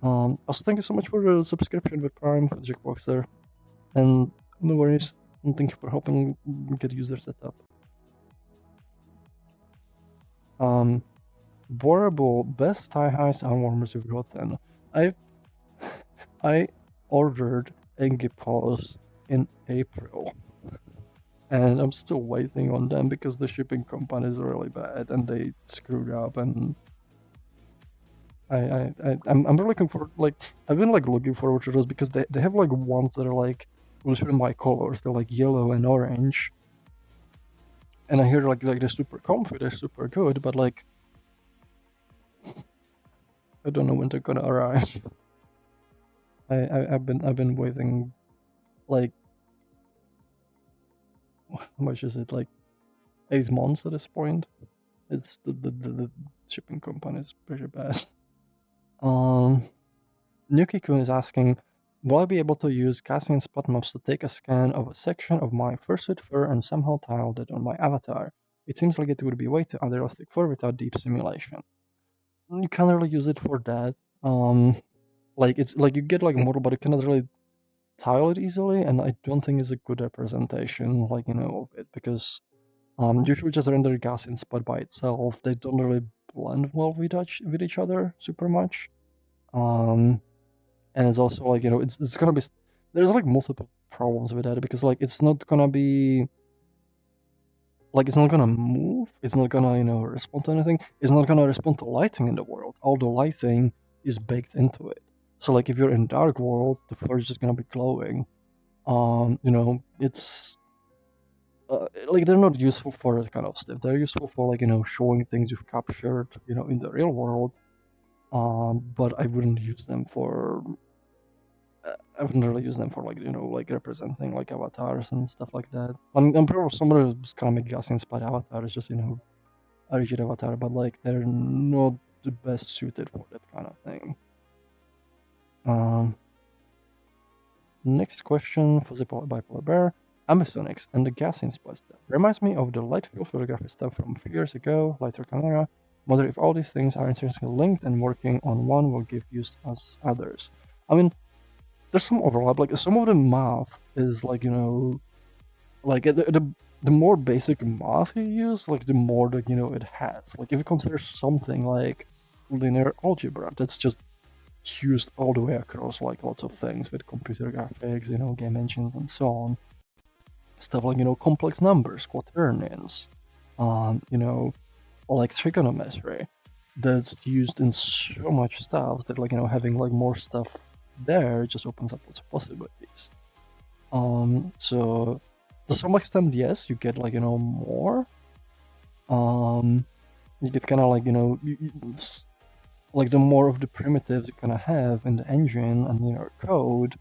Also, thank you so much for the subscription with Prime for the Jackbox there, and no worries. And thank you for helping get user set up. Wearable best thigh highs and warmers you've gotten. I ordered Engie Paws in April, and I'm still waiting on them because the shipping companies are really bad and they screwed up. And I'm really looking for I've been like looking forward to those because they have like ones that are like literally my colors. They're like yellow and orange, and I hear like they're super comfy, they're super good, but like I don't know when they're gonna arrive. I've been waiting like how much is it, like 8 months at this point. It's the shipping company is pretty bad. Nuki-kun is asking, will I be able to use Gaussian spot maps to take a scan of a section of my fursuit fur and somehow tile that on my avatar? It seems like it would be way too unrealistic fur without deep simulation. You can't really use it for that. Like it's like you get like model, but you cannot really tile it easily, and I don't think it's a good representation, of it, because usually just render Gaussian spot by itself. They don't really blend well with each other super much. And it's also like it's gonna be there's like multiple problems with that because like it's not gonna be like it's not gonna move. It's not gonna respond to anything. It's not gonna respond to lighting in the world. All the lighting is baked into it. So like if you're in dark world, the fur is just gonna be glowing. It's like they're not useful for that kind of stuff. They're useful for like showing things you've captured in the real world. But I wouldn't use them for. I wouldn't really use them for like representing like avatars and stuff like that. I'm probably someone who's gonna make Gaussian spot avatar is just a rigid avatar, but like they're not the best suited for that kind of thing. Next question, Fuzzy Bipolar Bear. Ambisonics and the Gaussian spot stuff reminds me of the light field photography stuff from a few years ago, lighter camera. Wonder if all these things are intrinsically linked and working on one will give use as others. I mean, there's some overlap. Like some of the math is like like the more basic math you use, like the more that it has. Like if you consider something like linear algebra, that's just used all the way across like lots of things with computer graphics, game engines and so on. Stuff like complex numbers, quaternions, like trigonometry. That's used in so much stuff that having like more stuff there just opens up lots of possibilities. So to some extent, yes, you get more. You get kind of like it's like the more of the primitives you kind of have in the engine and in your code,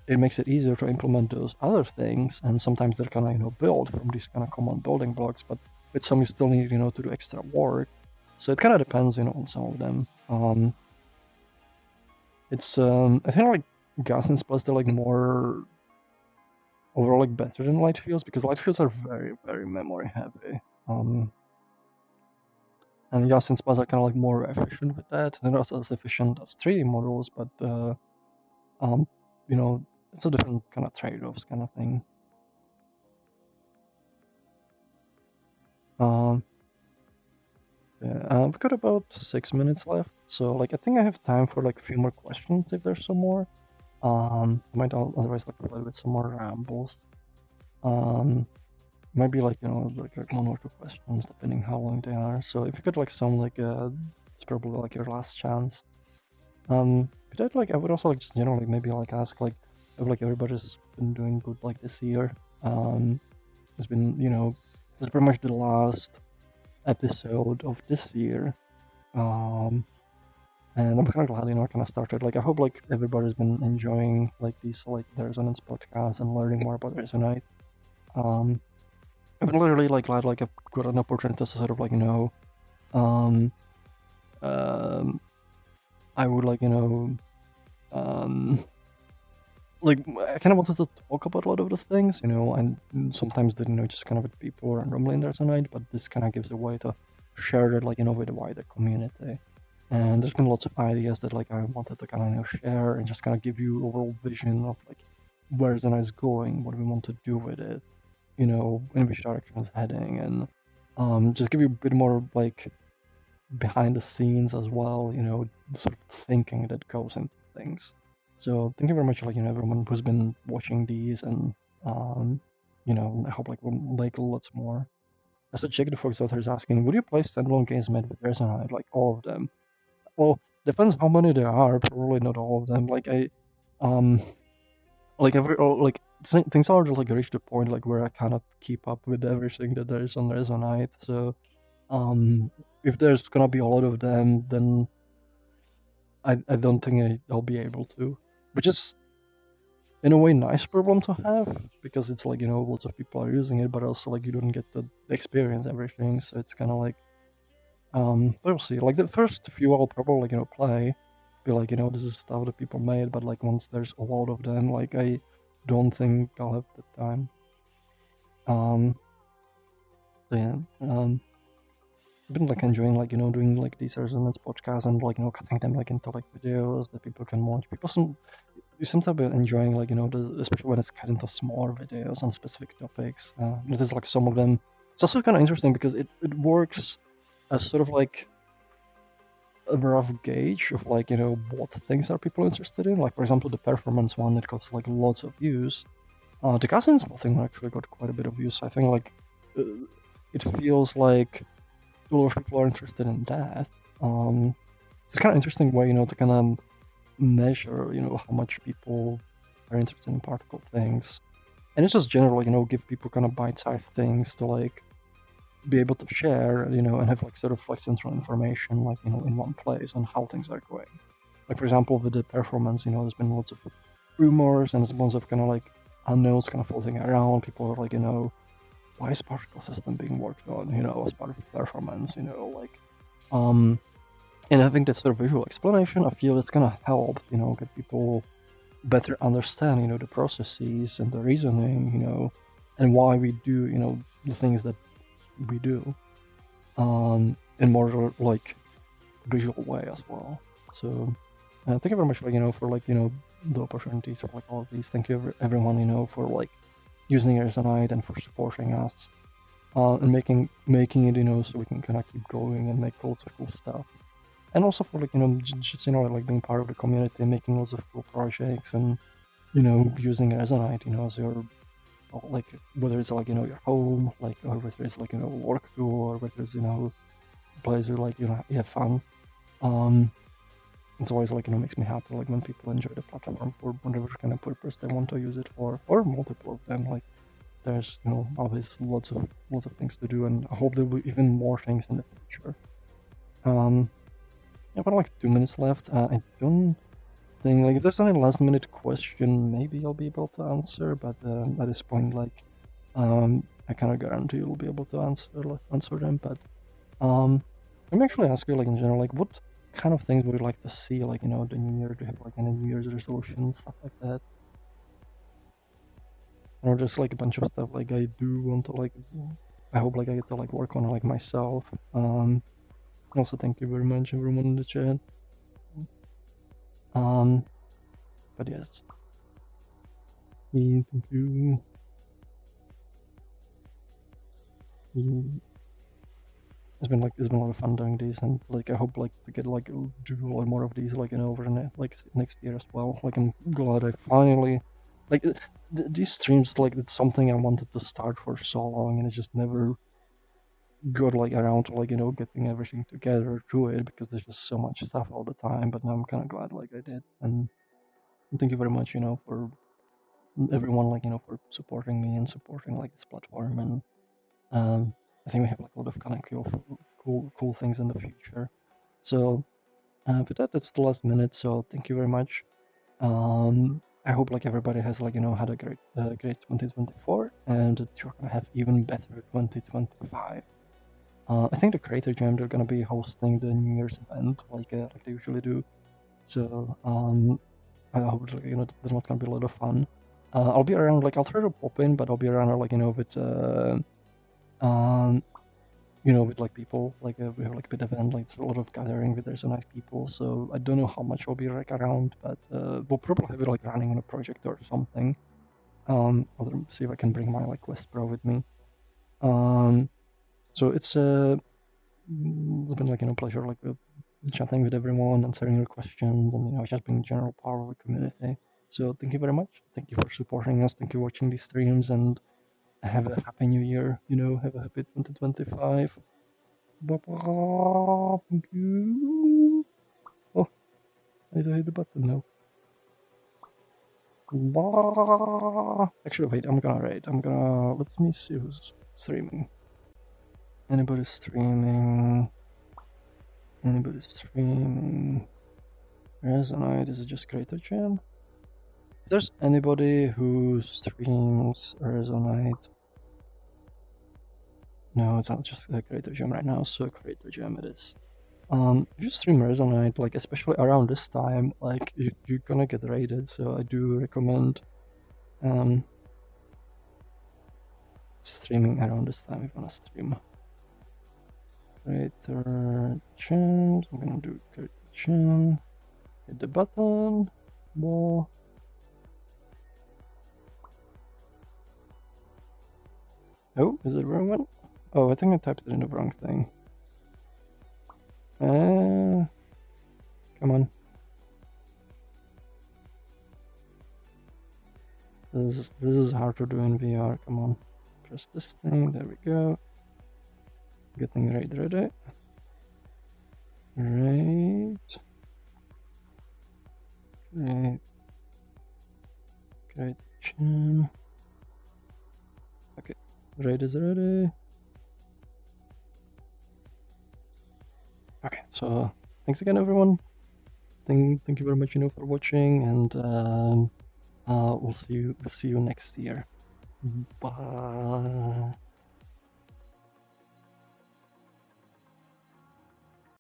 it makes it easier to implement those other things. And sometimes they're kind of built from these kind of common building blocks, but with some you still need to do extra work. So it kind of depends on some of them. It's I think like Gaussian splats, they're like more overall like better than light fields because light fields are very, very memory heavy. And Gaussian splats are kind of like more efficient with that. They're not as efficient as 3D models, but it's a different kind of trade-offs kind of thing. Yeah, we've got about 6 minutes left, so like I think I have time for like a few more questions if there's some more. I might otherwise like play with some more rambles. Maybe like like 1 or 2 questions depending how long they are. So if you could like some like it's probably like your last chance. But I'd like I would also like just generally maybe like ask like if like everybody's been doing good like this year. It's been this is pretty much the last episode of this year. And I'm kind of glad I kind of started. Like I hope like everybody's been enjoying like these like the Resonance podcast and learning more about Resonite. I've been literally like glad like I've got an opportunity to sort of like um um I would like like I kind of wanted to talk about a lot of the things, and sometimes didn't know just kind of with people randomly in there tonight, but this kind of gives a way to share it like with the wider community. And there's been lots of ideas that like I wanted to kind of share and just kind of give you overall vision of like where Resonite going, what we want to do with it, in which direction it's heading, and just give you a bit more like behind the scenes as well, the sort of thinking that goes into things. So thank you very much, like everyone who's been watching these, and um, I hope like we'll make lots more. As a Jacob the Fox author is asking, would you play standalone games made with Resonite, like all of them? Well, depends how many there are. Probably not all of them. Um, like things are like reached a point like where I cannot keep up with everything that there is on Resonite. So if there's gonna be a lot of them, then I don't think I'll be able to. Which is in a way nice problem to have, because it's like lots of people are using it, but also like you don't get to experience everything. So it's kind of like but we'll see. Like the first few I'll probably play, be like this is stuff that people made, but like once there's a lot of them, like I don't think I'll have the time. So yeah, I've been like enjoying like doing like these Resonance podcasts and like cutting them like into like videos that people can watch. You seem to be enjoying like especially when it's cut into smaller videos on specific topics. This is like some of them. It's also kind of interesting because it works as sort of like a rough gauge of like what things are people interested in. Like for example, the performance one, it got like lots of views. The Cousins thing actually got quite a bit of views. I think like it feels like a lot of people are interested in that. It's kind of interesting way to kind of measure how much people are interested in particle things, and it's just generally give people kind of bite-sized things to like be able to share, and have like sort of like central information like in one place on how things are going. Like for example, with the performance, there's been lots of rumors and there's lots of kind of like unknowns kind of floating around. People are like, why is particle system being worked on, as part of the performance, like and having this sort of visual explanation, I feel it's gonna help, get people better understand, the processes and the reasoning, and why we do, the things that we do, in more like visual way as well. So thank you very much for for like the opportunities of like all of these. Thank you everyone for like using Resonite and for supporting us, and making it so we can kind of keep going and make lots of cool stuff. And also for like just like being part of the community and making lots of cool projects, and using Resonite as your like, whether it's like your home, like, or whether it's like work tool, or whether it's place where like you have fun. um it's always like makes me happy like when people enjoy the platform for whatever kind of purpose they want to use it for, or multiple of them. Like there's always lots of things to do, and I hope there will be even more things in the future. I've got like 2 minutes left. I don't think like if there's any last minute question, maybe I'll be able to answer, but at this point, like I kind of guarantee you'll be able to answer them. But let me actually ask you, like in general, like what kind of things would you like to see, like the new year? Do you have like any New Year's resolutions, stuff like that, or just like a bunch of stuff like I do want to like? I hope like I get to like work on like myself. Also, thank you very much, everyone in the chat. But yes, thank you. It's been a lot of fun doing these, and like I hope like to get like do a lot more of these like over the like next year as well. Like I'm glad I finally like these streams, like it's something I wanted to start for so long, and it just never got like around to like getting everything together to it, because there's just so much stuff all the time. But now I'm kind of glad like I did, and thank you very much for everyone like for supporting me and supporting like this platform. And I think we have like a lot of kind of cool things in the future. So with that, that's the last minute. So thank you very much. I hope like everybody has like had a great 2024, and that you're gonna have even better 2025. I think the Creator Jam, they're gonna be hosting the New Year's event like they usually do. So I hope that's not gonna be a lot of fun. I'll be around, like I'll try to pop in, but I'll be around like with like people, like we have like a bit event, like it's a lot of gathering with Resonite people. So I don't know how much I'll be like around, but we'll probably have it like running on a project or something. I'll see if I can bring my like Quest Pro with me. So it's been like pleasure like chatting with everyone, answering your questions, and just being general part of the community. So thank you very much. Thank you for supporting us. Thank you for watching these streams, and have a happy new year. Have a happy 2025. Bye-bye. Thank you. Oh, I need to hit the button now. Bye. Actually, wait, I'm gonna raid. Let me see who's streaming. Anybody streaming? Anybody streaming? Resonite, is it just Creator Jam? If there's anybody who streams Resonite, no, it's not just Creator Jam right now, so Creator Jam it is. If you stream Resonite, like especially around this time, like you're gonna get raided, so I do recommend streaming around this time if you wanna stream. Creator Jam, I'm gonna do Creator Jam, hit the button, ball. Oh, is it the wrong one? Oh, I think I typed it in the wrong thing. Come on. This is hard to do in VR. Come on. Press this thing. There we go. Getting raid ready. Raid. Great Jam. Okay. Raid is ready. Okay, so thanks again, everyone. Thank you very much, for watching, and we'll see you next year. Bye.